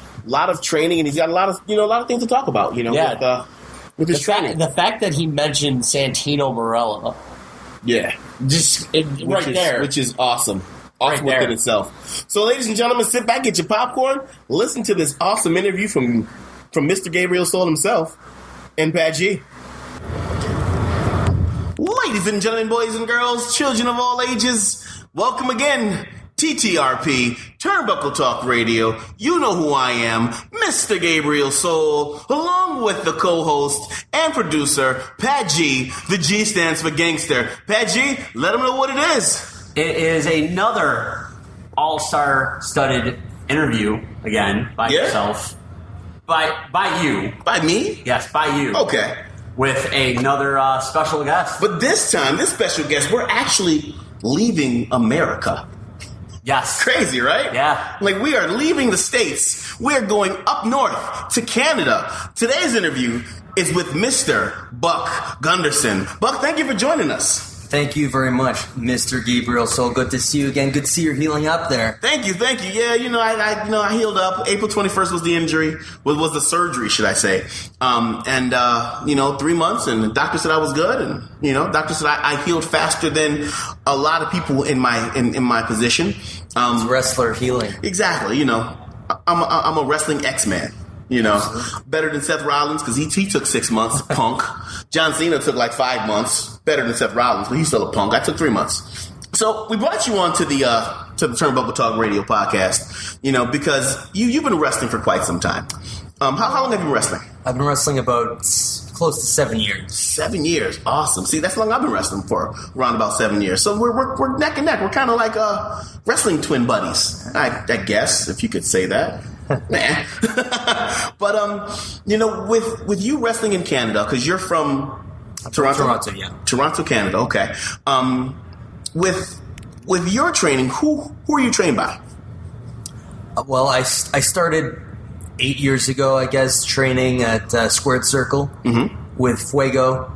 training, and he's got a lot of things to talk about. With his training. The fact that he mentioned Santino Marella. Yeah. Which is awesome. Awesome within itself. So, ladies and gentlemen, sit back, get your popcorn, listen to this awesome interview from Mr. Gabriel Soul himself and Pat G. Ladies and gentlemen, boys and girls, children of all ages, welcome again. TTRP, Turnbuckle Talk Radio. You know who I am, Mr. Gabriel Soul, along with the co-host and producer, Pat G. The G stands for gangster. Pat G, let them know what it is. It is another all-star studded interview, again, by yourself. By you. By me? Yes, by you. Okay. With another special guest. But this time, this special guest, we're actually leaving America. Yes. Crazy, right? Yeah. Like, we are leaving the States. We're going up north to Canada. Today's interview is with Mr. Buck Gunderson. Buck, thank you for joining us. Thank you very much, Mr. Gabriel Soul. Good to see you again. Good to see you're healing up there. Thank you. Yeah, I healed up. April 21st was the injury, was the surgery, should I say. 3 months, and the doctor said I was good, and, doctor said I healed faster than a lot of people in my position. It's wrestler healing. Exactly, I'm a wrestling X-Man. Better than Seth Rollins because he took 6 months, punk. John Cena took like 5 months, better than Seth Rollins, but he's still a punk. I took 3 months. So we brought you on to the Turnbuckle Talk Radio Podcast, because you've been wrestling for quite some time. How long have you been wrestling? I've been wrestling about close to 7 years. 7 years, awesome. See, that's how long I've been wrestling for, around about 7 years. So we're neck and neck. We're kind of like wrestling twin buddies, I guess, if you could say that. Nah. But with you wrestling in Canada, because you're from Toronto, yeah. Toronto, Canada. Okay. With your training, who are you trained by? Well, I started 8 years ago, I guess, training at Squared Circle with Fuego.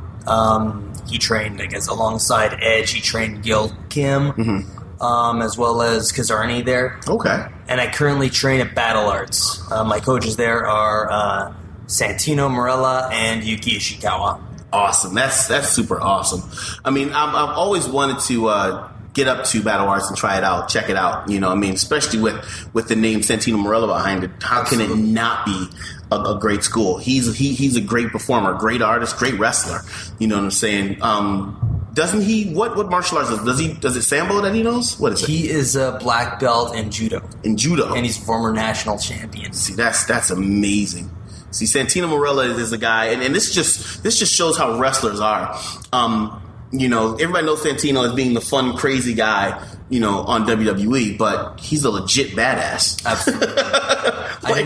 He trained, I guess, alongside Edge. He trained Gil Kim. As well as Kazarni there. Okay. And I currently train at Battle Arts. My coaches there are Santino Marella and Yuki Ishikawa. Awesome. That's super awesome. I mean, I've always wanted to get up to Battle Arts and try it out, check it out. Especially with the name Santino Marella behind it. How can it not be a great school? He's a great performer, great artist, great wrestler. You know what I'm saying? Doesn't he? What martial arts does it Sambo that he knows? What is it? He is a black belt in judo. In judo, and he's former national champion. See, that's amazing. See, Santino Marella is a guy, and this just shows how wrestlers are. Everybody knows Santino as being the fun, crazy guy, on WWE, but he's a legit badass. Absolutely.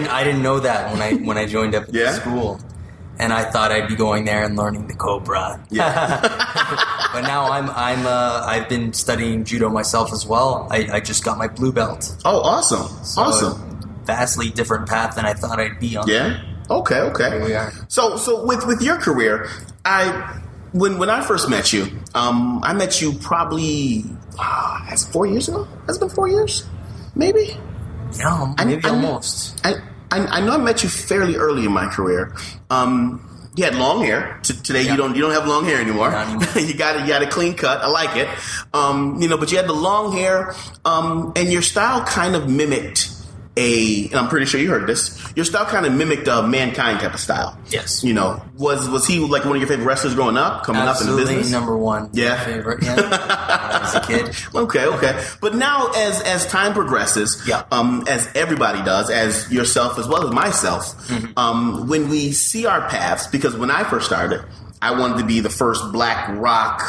I didn't know that when I joined up at the school. And I thought I'd be going there and learning the Cobra. Yeah. But now I've been studying judo myself as well. I just got my blue belt. Oh, awesome! So awesome. Vastly different path than I thought I'd be on. Yeah. Okay. Here we are. So with your career, when I first met you, I met you probably 4 years ago. Has it been 4 years? Maybe. No, maybe almost. I know I met you fairly early in my career. You had long hair. Today you don't have long hair anymore. You got a clean cut. I like it. But you had the long hair, and your style kind of mimicked and I'm pretty sure you heard this, your style kind of mimicked Mankind type of style. Yes. You know, was he like one of your favorite wrestlers growing up, coming Absolutely up in the business? Number one. Yeah. Favorite. Yeah. When I was a kid. Okay. But now, as time progresses, as everybody does, as yourself as well as myself, when we see our paths, because when I first started, I wanted to be the first Black Rock,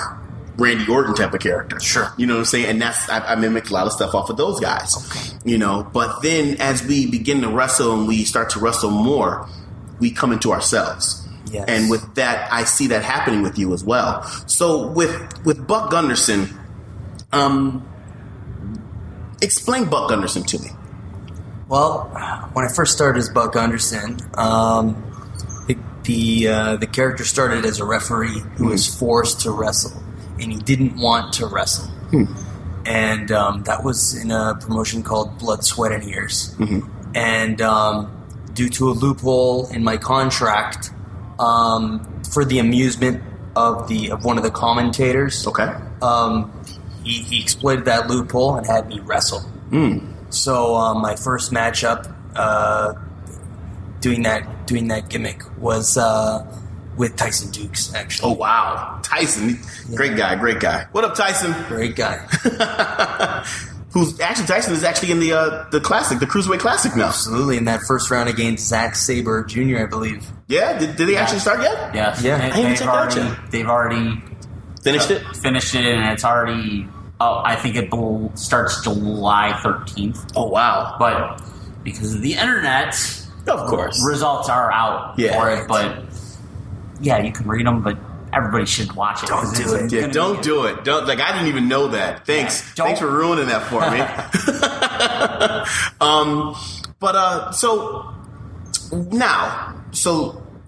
Randy Orton type of character. Sure. You know what I'm saying? And I mimicked a lot of stuff off of those guys. Okay. You know, but then as we begin to wrestle and we start to wrestle more, we come into ourselves. Yes. And with that, I see that happening with you as well. So with Buck Gunderson, explain Buck Gunderson to me. Well, when I first started as Buck Gunderson, the character started as a referee who was forced to wrestle, and he didn't want to wrestle. And that was in a promotion called Blood, Sweat, and Ears. And due to a loophole in my contract, for the amusement of one of the commentators, he exploited that loophole and had me wrestle. So my first matchup doing that gimmick was with Tyson Dukes, actually. Oh, wow. Tyson. Great guy. What up, Tyson? Great guy. Tyson is actually in the Classic, the Cruiserweight Classic now. Absolutely. In that first round against Zack Sabre Jr., I believe. Yeah? Did they actually start yet? Yes. Yeah. I haven't checked out yet. They've already finished it? Finished it, and it's already... Oh, I think it starts July 13th. Oh, wow. But because of the internet... Of course. Results are out for it, but... Yeah, you can read them, but everybody should watch it. Don't do it. Yeah, don't do it. Don't I didn't even know that. Thanks. Yeah, Thanks for ruining that for me. So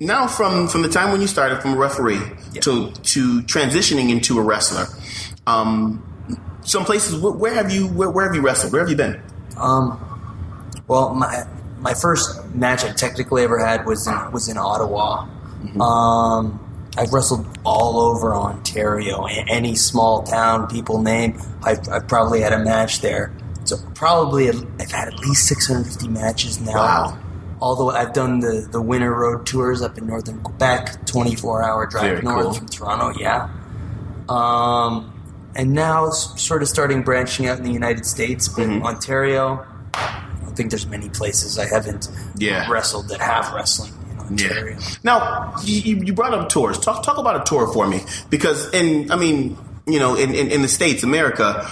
now from the time when you started from a referee to transitioning into a wrestler, some places where have you wrestled? Where have you been? Well, my first match I technically ever had was in Ottawa. I've wrestled all over Ontario, any small town people name. I've probably had a match there. So I've had at least 650 matches now. Wow. Although I've done the winter road tours up in northern Quebec, 24-hour drive north from Toronto, and now sort of starting branching out in the United States, but Ontario, I don't think there's many places I haven't wrestled that have wrestling. Yeah. Now, you brought up tours. Talk about a tour for me, because in the States, America,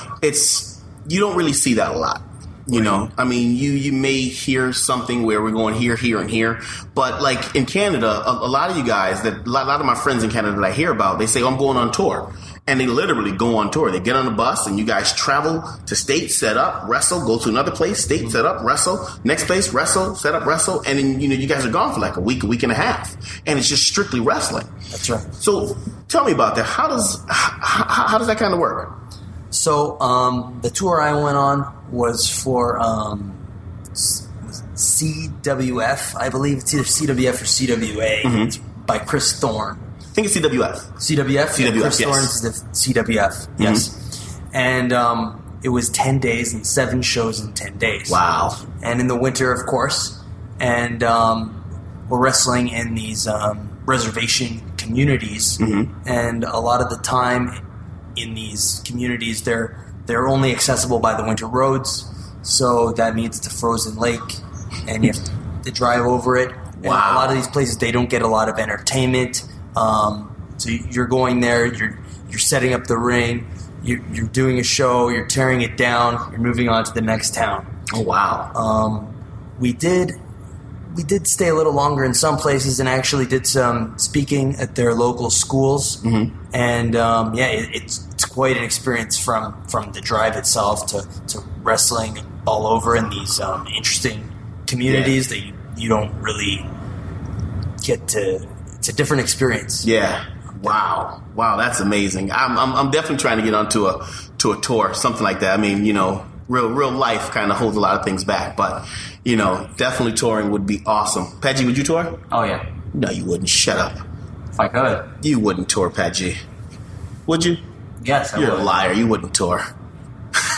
you don't really see that a lot. You know, I mean, you may hear something where we're going here, and here, but like in Canada, a lot of you guys, a lot of my friends in Canada that I hear about, they say, "Oh, I'm going on tour." And they literally go on tour. They get on a bus, and you guys travel to state, set up, wrestle, go to another place, state, set up, wrestle, next place, wrestle, set up, wrestle, and then you guys are gone for like a week and a half, and it's just strictly wrestling. That's right. So tell me about that. How does that kind of work? So the tour I went on was for CWF, I believe it's either CWF or CWA. It's by Chris Thorne. I think it's CWF. CWF, Chris Thorne is the CWF, yes. And it was 10 days and 7 shows in 10 days. Wow. And in the winter, of course. And we're wrestling in these reservation communities. And a lot of the time in these communities, they're only accessible by the winter roads. So that means it's a frozen lake, and you have to drive over it. Wow. And a lot of these places, they don't get a lot of entertainment. So you're going there, you're setting up the ring, you're doing a show, you're tearing it down, you're moving on to the next town. Oh, wow. We did stay a little longer in some places and actually did some speaking at their local schools. And it's quite an experience from the drive itself to wrestling all over in these interesting communities that you don't really get to. It's a different experience. Yeah. Wow, that's amazing. I'm definitely trying to get onto a tour, something like that. I mean, real life kind of holds a lot of things back, but definitely touring would be awesome. Padgy, would you tour? Oh yeah. No, you wouldn't. Shut up. If I could. You wouldn't tour, Padgy. Would you? Yes, I You're would. a liar. You wouldn't tour.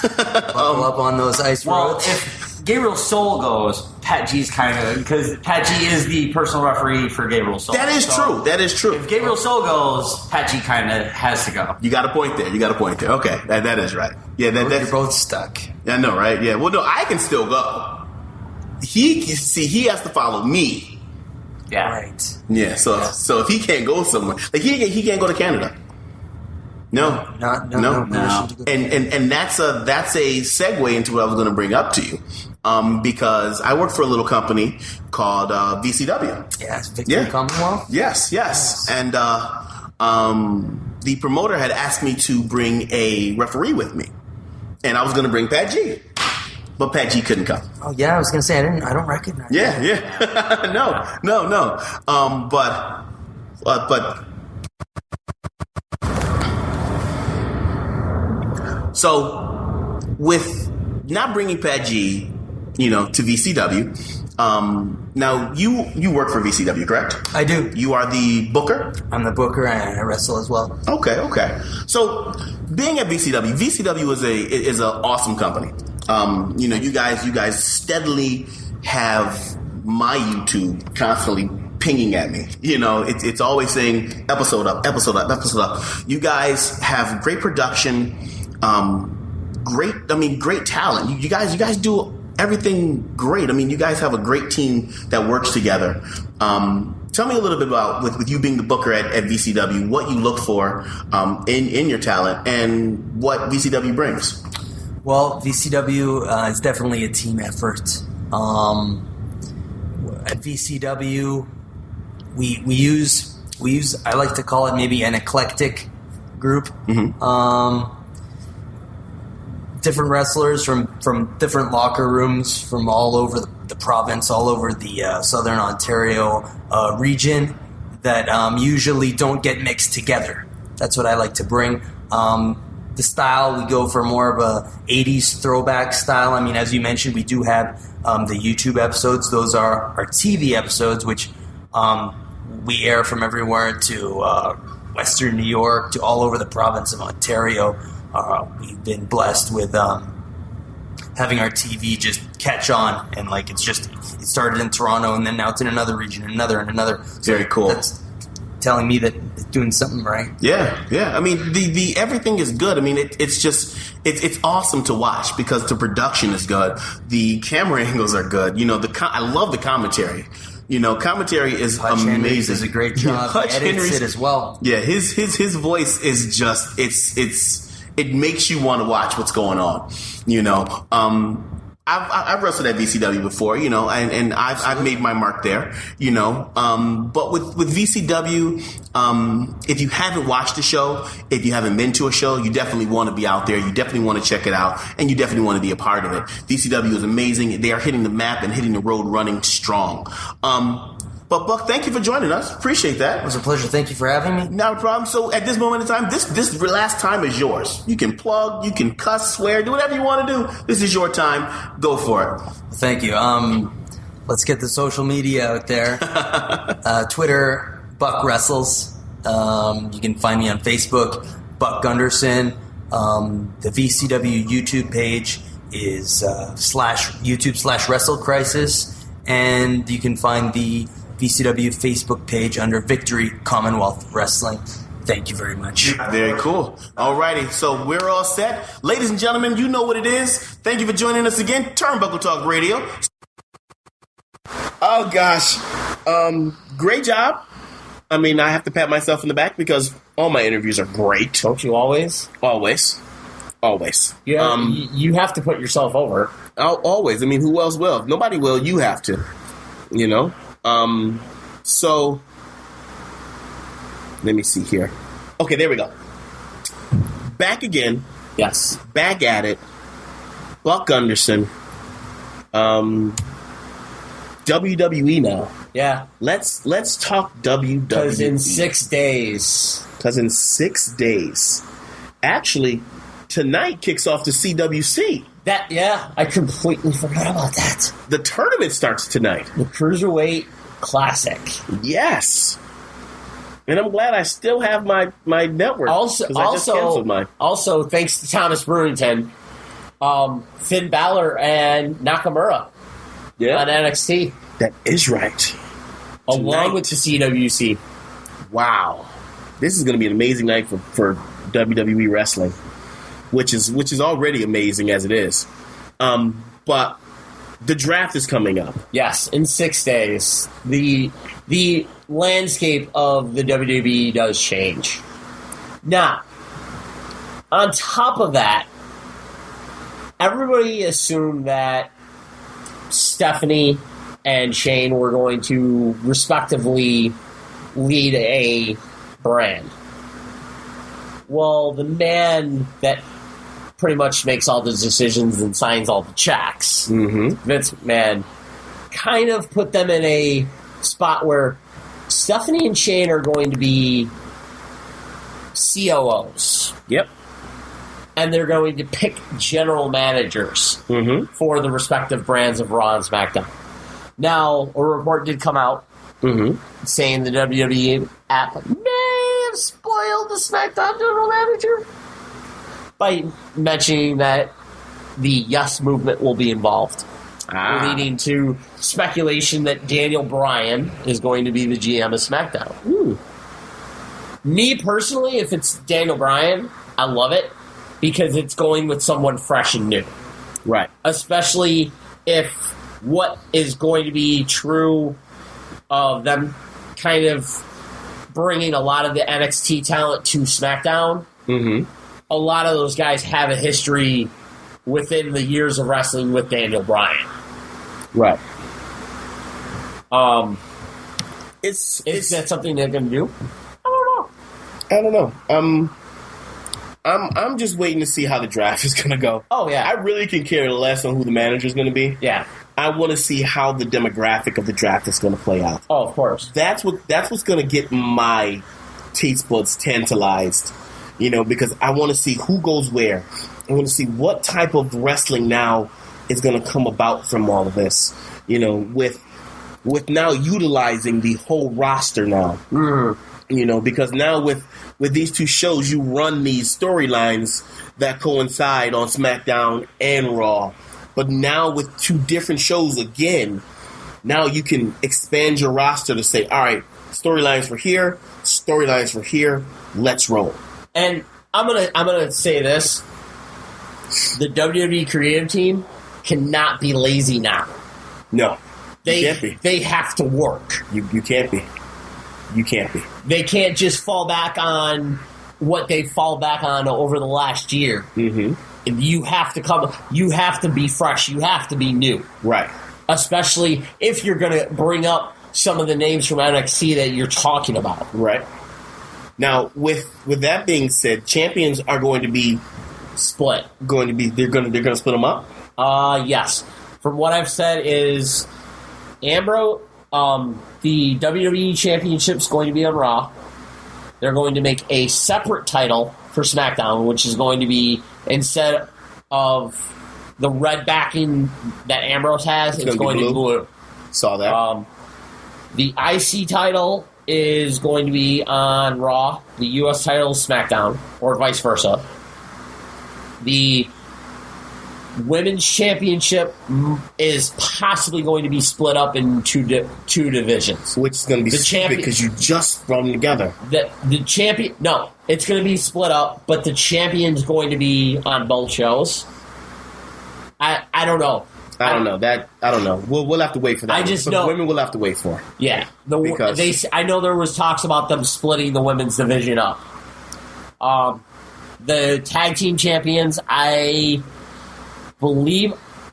Buckle up on those ice roads. If Gabriel Soul goes, Pat G's kind of, because Pat G is the personal referee for Gabriel Soul. That is true. That is true. If Gabriel Soul goes, Pat G kind of has to go. You got a point there. Okay, that is right. Yeah, You're both stuck. I know, right? Yeah. Well, no, I can still go. He has to follow me. Yeah. Right. Yeah. So if he can't go somewhere, like he can't go to Canada. No. And that's a segue into what I was going to bring up to you, because I work for a little company called VCW. Yes, Victory Commonwealth. Yes. And the promoter had asked me to bring a referee with me, and I was going to bring Pat G, but Pat G couldn't come. Oh yeah, I was going to say I don't recognize. Yeah. No. But. So, with not bringing Pat G, to VCW, now you work for VCW, correct? I do. You are the booker? I'm the booker, and I wrestle as well. Okay. So, being at VCW is an awesome company. You guys steadily have my YouTube constantly pinging at me. It's always saying episode up. You guys have great production. Great talent. You guys do everything great. You guys have a great team that works together. Tell me a little bit about with you being the booker at VCW, what you look for in your talent and what VCW brings. Well, VCW is definitely a team effort. At VCW, we use I like to call it maybe an eclectic group. Mm-hmm. Different wrestlers from different locker rooms from all over the province, all over the Southern Ontario region that usually don't get mixed together. That's what I like to bring. The style, we go for more of a 80s throwback style. As you mentioned, we do have the YouTube episodes. Those are our TV episodes, which we air from everywhere to Western New York to all over the province of Ontario. We've been blessed with having our TV just catch on, and it started in Toronto, and then now it's in another region, another. Very cool. That's telling me that it's doing something right. Yeah. The everything is good. It's awesome to watch because the production is good. The camera angles are good. I love the commentary. Commentary is Hutch amazing. Henry does a great job. Hutch He edits Henry's it as well. Yeah, his voice is just it makes you want to watch what's going on. I've wrestled at VCW before, and I've made my mark there, but with VCW, if you haven't watched the show, if you haven't been to a show, you definitely want to be out there. You definitely want to check it out, and you definitely want to be a part of it. VCW is amazing. They are hitting the map and hitting the road running strong. But Buck, thank you for joining us. Appreciate that. It was a pleasure. Thank you for having me. Not a problem. So at this moment in time, this last time is yours. You can plug, you can cuss, swear, do whatever you want to do. This is your time. Go for it. Thank you. Let's get the social media out there. Twitter, Buck Wrestles. You can find me on Facebook, Buck Gunderson. The VCW YouTube page is YouTube/Wrestle Crisis. And you can find the VCW Facebook page under Victory Commonwealth Wrestling. Thank you very much. Very cool. Alrighty, so we're all set. Ladies and gentlemen, you know what it is. Thank you for joining us again. Turnbuckle Talk Radio. Oh, gosh. Great job. I have to pat myself in the back because all my interviews are great. Don't you always? Always. Yeah, you have to put yourself over. Always. Who else will? If nobody will. You have to. So let me see here. Okay, there we go. Back again. Yes. Back at it. Buck Gunderson. WWE now. Yeah. Let's talk WWE. Because in 6 days. Actually, tonight kicks off the CWC. I completely forgot about that. The tournament starts tonight. The Cruiserweight Classic. Yes. And I'm glad I still have my network. Also, I just canceled mine. Also, thanks to Thomas Brewington, Finn Balor and Nakamura on NXT. That is right. Along with the CWC. Wow. This is going to be an amazing night for WWE Wrestling, which is already amazing as it is. But the draft is coming up. Yes, in 6 days. The landscape of the WWE does change. Now, on top of that, everybody assumed that Stephanie and Shane were going to respectively lead a brand. Well, the man that pretty much makes all the decisions and signs all the checks, Vince McMahon, kind of put them in a spot where Stephanie and Shane are going to be COOs. Yep. And they're going to pick general managers for the respective brands of Raw and SmackDown. Now, a report did come out saying the WWE app may have spoiled the SmackDown general manager by mentioning that the Yes movement will be involved, leading to speculation that Daniel Bryan is going to be the GM of SmackDown. Me personally, if it's Daniel Bryan, I love it because it's going with someone fresh and new. Right. Especially if what is going to be true of them kind of bringing a lot of the NXT talent to SmackDown. A lot of those guys have a history within the years of wrestling with Daniel Bryan. Right. Is that something they're going to do? I don't know. I'm just waiting to see how the draft is going to go. Oh, yeah. I really can care less on who the manager is going to be. Yeah. I want to see how the demographic of the draft is going to play out. Oh, of course. That's what's going to get my taste buds tantalized, because I want to see who goes where. I want to see what type of wrestling now is going to come about from all of this, with now utilizing the whole roster now. Because now with these two shows, you run these storylines that coincide on SmackDown and Raw. But now with two different shows again, now you can expand your roster to say, all right, storylines for here, let's roll. And I'm gonna say this: the WWE creative team cannot be lazy now. No, you can't be. They have to work. You can't be. You can't be. They can't just fall back on what they fall back on over the last year. You have to come. You have to be fresh. You have to be new. Right. Especially if you're going to bring up some of the names from NXT that you're talking about. Right. Now, with that being said, champions are going to be split. They're going to split them up. Yes. From what I've said is Ambrose. The WWE Championship is going to be on Raw. They're going to make a separate title for SmackDown, which is going to be, instead of the red backing that Ambrose has, it's going to be blue. Saw that. The IC title is going to be on Raw. The US title is SmackDown, or vice versa. The Women's Championship is possibly going to be split up in two divisions. Which is going to be stupid because you just brought them together. The champion... No, it's going to be split up, but the champion's going to be on both shows. I don't know. I don't know. I don't know. We'll have to wait for that. I just know... The women will have to wait for. Yeah. I know there was talks about them splitting the women's division up. The tag team champions, I believe,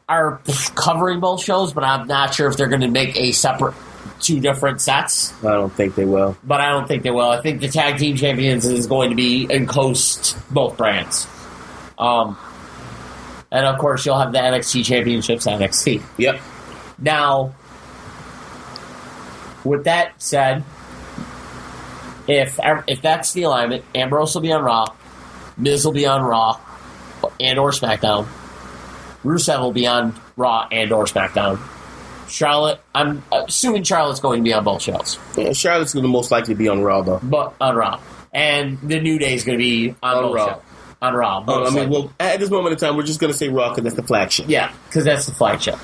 are covering both shows, but I'm not sure if they're going to make a separate two different sets. I don't think they will. I think the tag team champions is going to be encompass both brands. And of course, you'll have the NXT championships at NXT. Yep. Now, with that said, if that's the alignment, Ambrose will be on Raw, Miz will be on Raw and or SmackDown. Rusev will be on Raw and or SmackDown. Charlotte, I'm assuming Charlotte's going to be on both shows. Yeah, Charlotte's going to most likely be on Raw, though. But on Raw. And the New Day is going to be on both Raw. shows. On Raw. At this moment in time, we're just going to say Raw because that's the flagship. Yeah, because that's the flagship.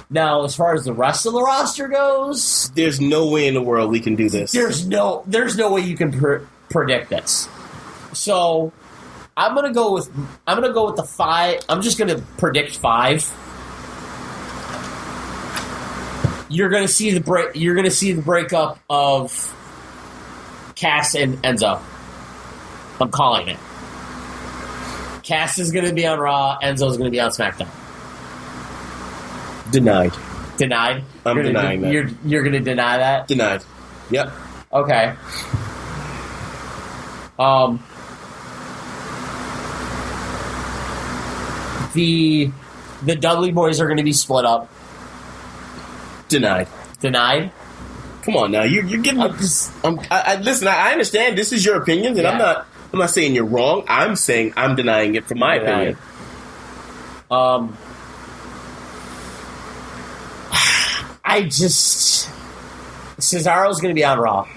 Now, as far as the rest of the roster goes, there's no way in the world we can do this. There's no way you can predict this. So, I'm gonna go with the 5. I'm just gonna predict 5. You're gonna see the breakup of Cass and Enzo. I'm calling it. Cass is gonna be on Raw. Enzo's gonna be on SmackDown. Denied. I'm denying that. You're gonna deny that? Denied. Yep. Okay. The Dudley boys are going to be split up. Denied. Come on now, you're getting. Listen, I understand this is your opinion, and I'm not saying you're wrong. I'm saying I'm denying it from my opinion. Cesaro's going to be on Raw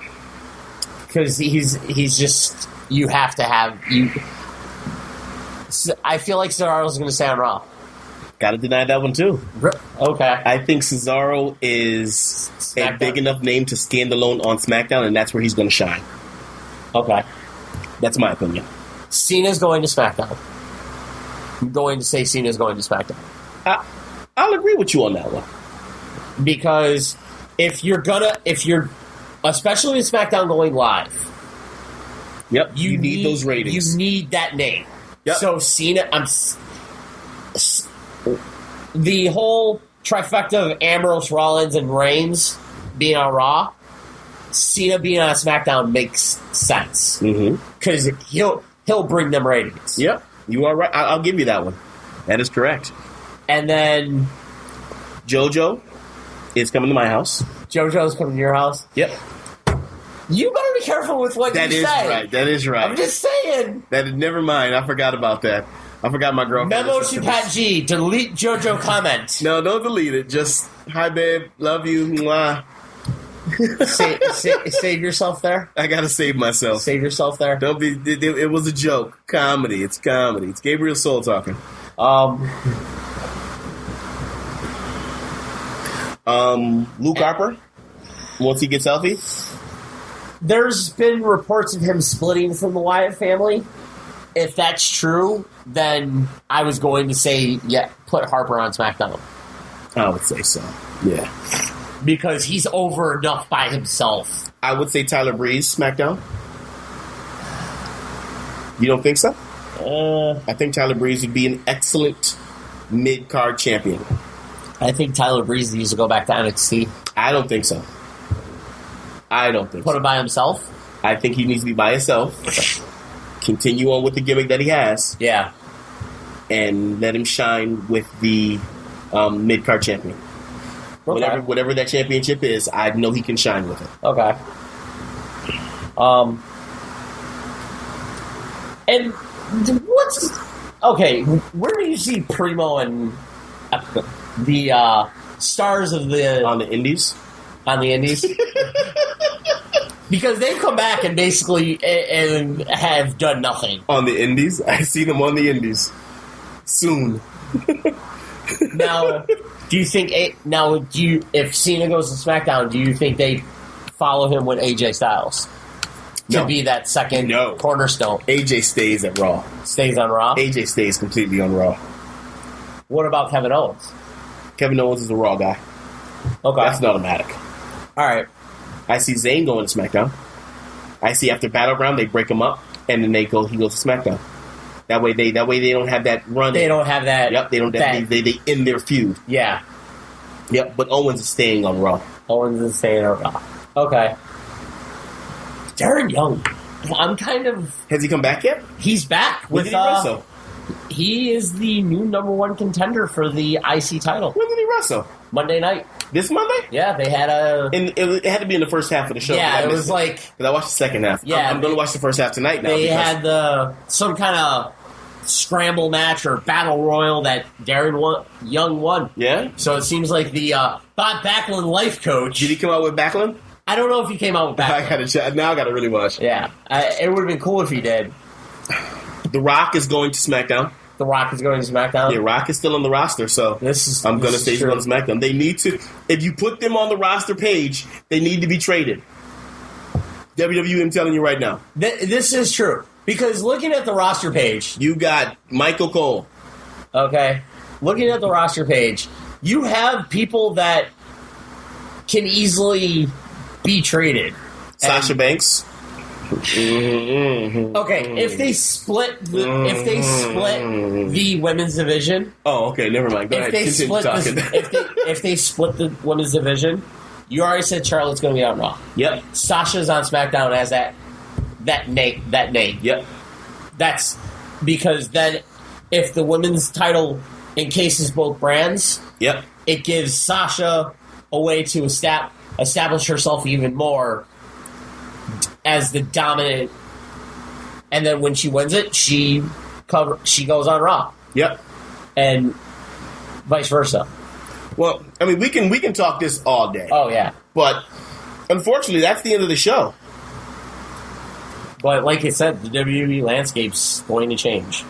because he's just, you have to have you. I feel like Cesaro's going to stay on Raw. Got to deny that one too. Okay, I think Cesaro is a big enough name to stand alone on SmackDown, and that's where he's going to shine. Okay, that's my opinion. Cena's going to SmackDown. I'm going to say Cena's going to SmackDown. I'll agree with you on that one. Because if you're especially with SmackDown going live, yep, you need those ratings. You need that name. Yep. So Cena, the whole trifecta of Ambrose, Rollins, and Reigns being on Raw, Cena being on SmackDown makes sense because he'll bring them ratings. Yep, you are right. I'll give you that one. That is correct. And then JoJo is coming to my house. JoJo's coming to your house? Yep. You better be careful with what you say. That is right. I'm just saying. Never mind. I forgot about that. I forgot my girlfriend. Memo to Pat G. Delete JoJo comment. No, don't delete it. Just, hi, babe. Love you. Mwah. Save yourself there? I gotta save myself. Save yourself there? Don't be. It was a joke. Comedy. It's comedy. It's Gabriel Soul talking. Luke Harper, once he gets healthy. There's been reports of him splitting from the Wyatt family. If that's true, then I was going to say, put Harper on SmackDown. I would say so. Yeah. Because he's over enough by himself. I would say Tyler Breeze, SmackDown. You don't think so? I think Tyler Breeze would be an excellent mid-card champion. I think Tyler Breeze needs to go back to NXT. I don't think so. Put him by himself? I think he needs to be by himself. Continue on with the gimmick that he has. Yeah. And let him shine with the mid-card champion. Okay. Whatever that championship is, I know he can shine with it. Okay. And where do you see Primo and the stars of the on the Indies? On the Indies, because they've come back and basically and have done nothing on the Indies. I see them on the Indies soon. Now, if Cena goes to SmackDown, do you think they follow him with AJ Styles to be that second cornerstone? AJ stays at Raw. Stays on Raw? AJ stays completely on Raw. What about Kevin Owens? Kevin Owens is a Raw guy. Okay. That's an automatic. All right. I see Zayn going to SmackDown. I see after Battleground they break him up and then he goes to SmackDown. That way they don't have that run. They don't have that. Yep. They don't. They end their feud. Yeah. Yep. But Owens is staying on Raw. Owens is staying on Raw. Okay. Darren Young. I'm kind of. Has he come back yet? He's back with. He is the new #1 contender for the IC title. When did he wrestle? Monday night. This Monday? Yeah, they had a. And it had to be in the first half of the show. Yeah, it was like. Because I watched the second half. Yeah, I'm going to watch the first half tonight now. They had some kind of scramble match or battle royal that Darren Young won. Yeah. So it seems like the Bob Backlund life coach. Did he come out with Backlund? I don't know if he came out with Backlund. Now I got to really watch. Yeah, it would have been cool if he did. The Rock is going to SmackDown. The Rock is going to SmackDown? Yeah, Rock is still on the roster, so I'm going to say he's going to SmackDown. They need to, if you put them on the roster page, they need to be traded. WWE, I'm telling you right now. This is true. Because looking at the roster page... You got Michael Cole. Okay. Looking at the roster page, you have people that can easily be traded. Sasha Banks. Okay, if they split the women's division. Oh, okay, never mind. Go ahead. Continue talking. If they split the women's division, you already said Charlotte's going to be on Raw. Yep. Sasha's on SmackDown as that name. Yep. That's because then if the women's title encases both brands, yep, it gives Sasha a way to establish herself even more as the dominant, and then when she wins it, she goes on Raw. Yep, and vice versa. Well, I mean, we can talk this all day. Oh yeah, but unfortunately, that's the end of the show. But like I said, the WWE landscape's going to change.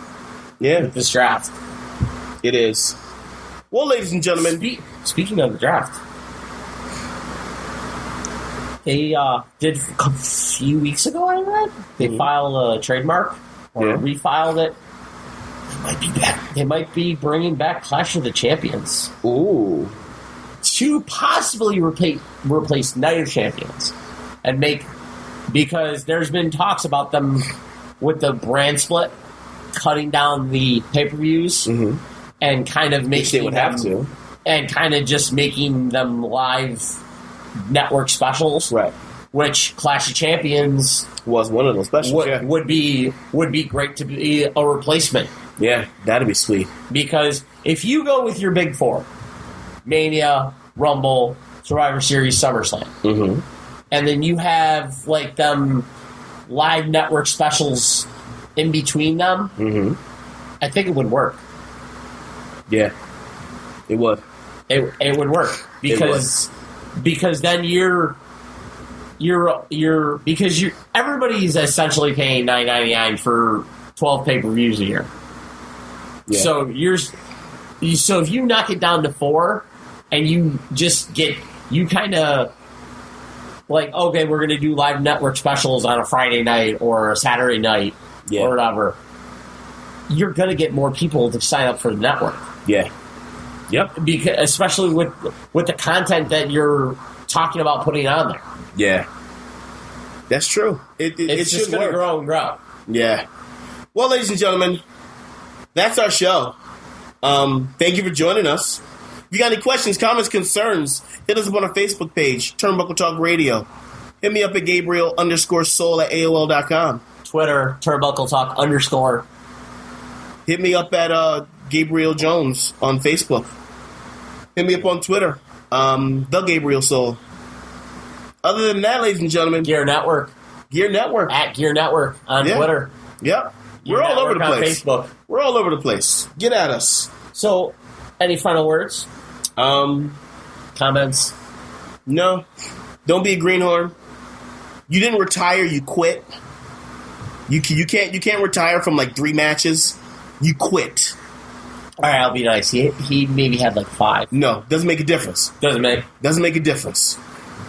Yeah, with this draft, it is. Well, ladies and gentlemen, speaking of the draft. They did a few weeks ago, I read. They filed a trademark or refiled it. They might be back. They might be bringing back Clash of the Champions. Ooh. To possibly replace Night of Champions and because there's been talks about them with the brand split, cutting down the pay-per-views and kind of making would have to, and kind of just making them live network specials, right? Which Clash of Champions was one of those specials. Would be great to be a replacement. Yeah, that'd be sweet. Because if you go with your big four, Mania, Rumble, Survivor Series, SummerSlam, and then you have like them live network specials in between them, I think it would work. Yeah, it would. It would work because. Because then everybody's essentially paying $9.99 for 12 pay-per-views a year. Yeah. So if you knock it down to 4 and you just you kind of like, okay, we're going to do live network specials on a Friday night or a Saturday night or whatever, you're going to get more people to sign up for the network. Yeah. Yep. Because especially with the content that you're talking about putting on there. Yeah. That's true. It's just going to grow and grow. Yeah. Well, ladies and gentlemen, that's our show. Thank you for joining us. If you got any questions, comments, concerns, hit us up on our Facebook page, Turnbuckle Talk Radio. Hit me up at Gabriel_Soul at AOL.com. Twitter, Turnbuckle Talk _. Hit me up at Gabriel Jones on Facebook. Hit me up on Twitter, the Gabriel Soul. Other than that, ladies and gentlemen, Gear Network. At Gear Network on Twitter. Yep. We're all over the place. On Facebook. We're all over the place. Get at us. So, any final words? Comments? No. Don't be a greenhorn. You didn't retire, you quit. You can't retire from like 3 matches. You quit. All right, I'll be nice. He maybe had like 5. No, doesn't make a difference. Doesn't make a difference.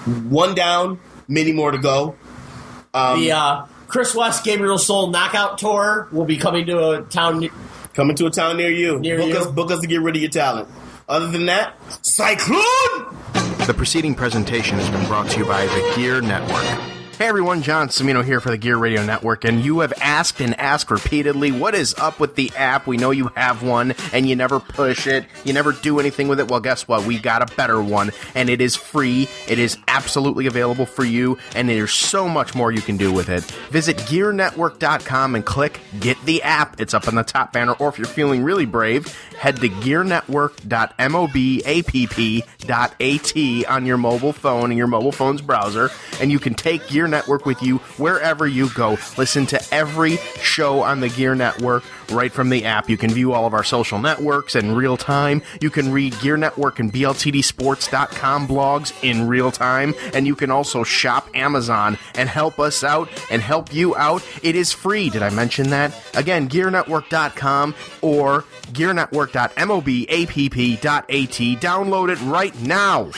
1 down, many more to go. The Chris West Gabriel Soul Knockout Tour will be coming to a town near you. Book us to get rid of your talent. Other than that, Cyclone! The preceding presentation has been brought to you by the Gear Network. Hey everyone, John Cimino here for the Gear Radio Network, and you have asked and asked repeatedly, what is up with the app? We know you have one, and you never push it, you never do anything with it. Well, guess what? We got a better one, and it is free, it is absolutely available for you, and there's so much more you can do with it. Visit GearNetwork.com and click Get the App. It's up on the top banner, or if you're feeling really brave, head to GearNetwork.mobapp.at on your mobile phone and your mobile phone's browser, and you can take Gear Network with you wherever you go. Listen to every show on the Gear Network right from the app. You can view all of our social networks in real time. You can read Gear Network and BLTDsports.com blogs in real time. And you can also shop Amazon and help us out and help you out. It is free. Did I mention that? Again, GearNetwork.com or GearNetwork.mobapp.at. Download it right now.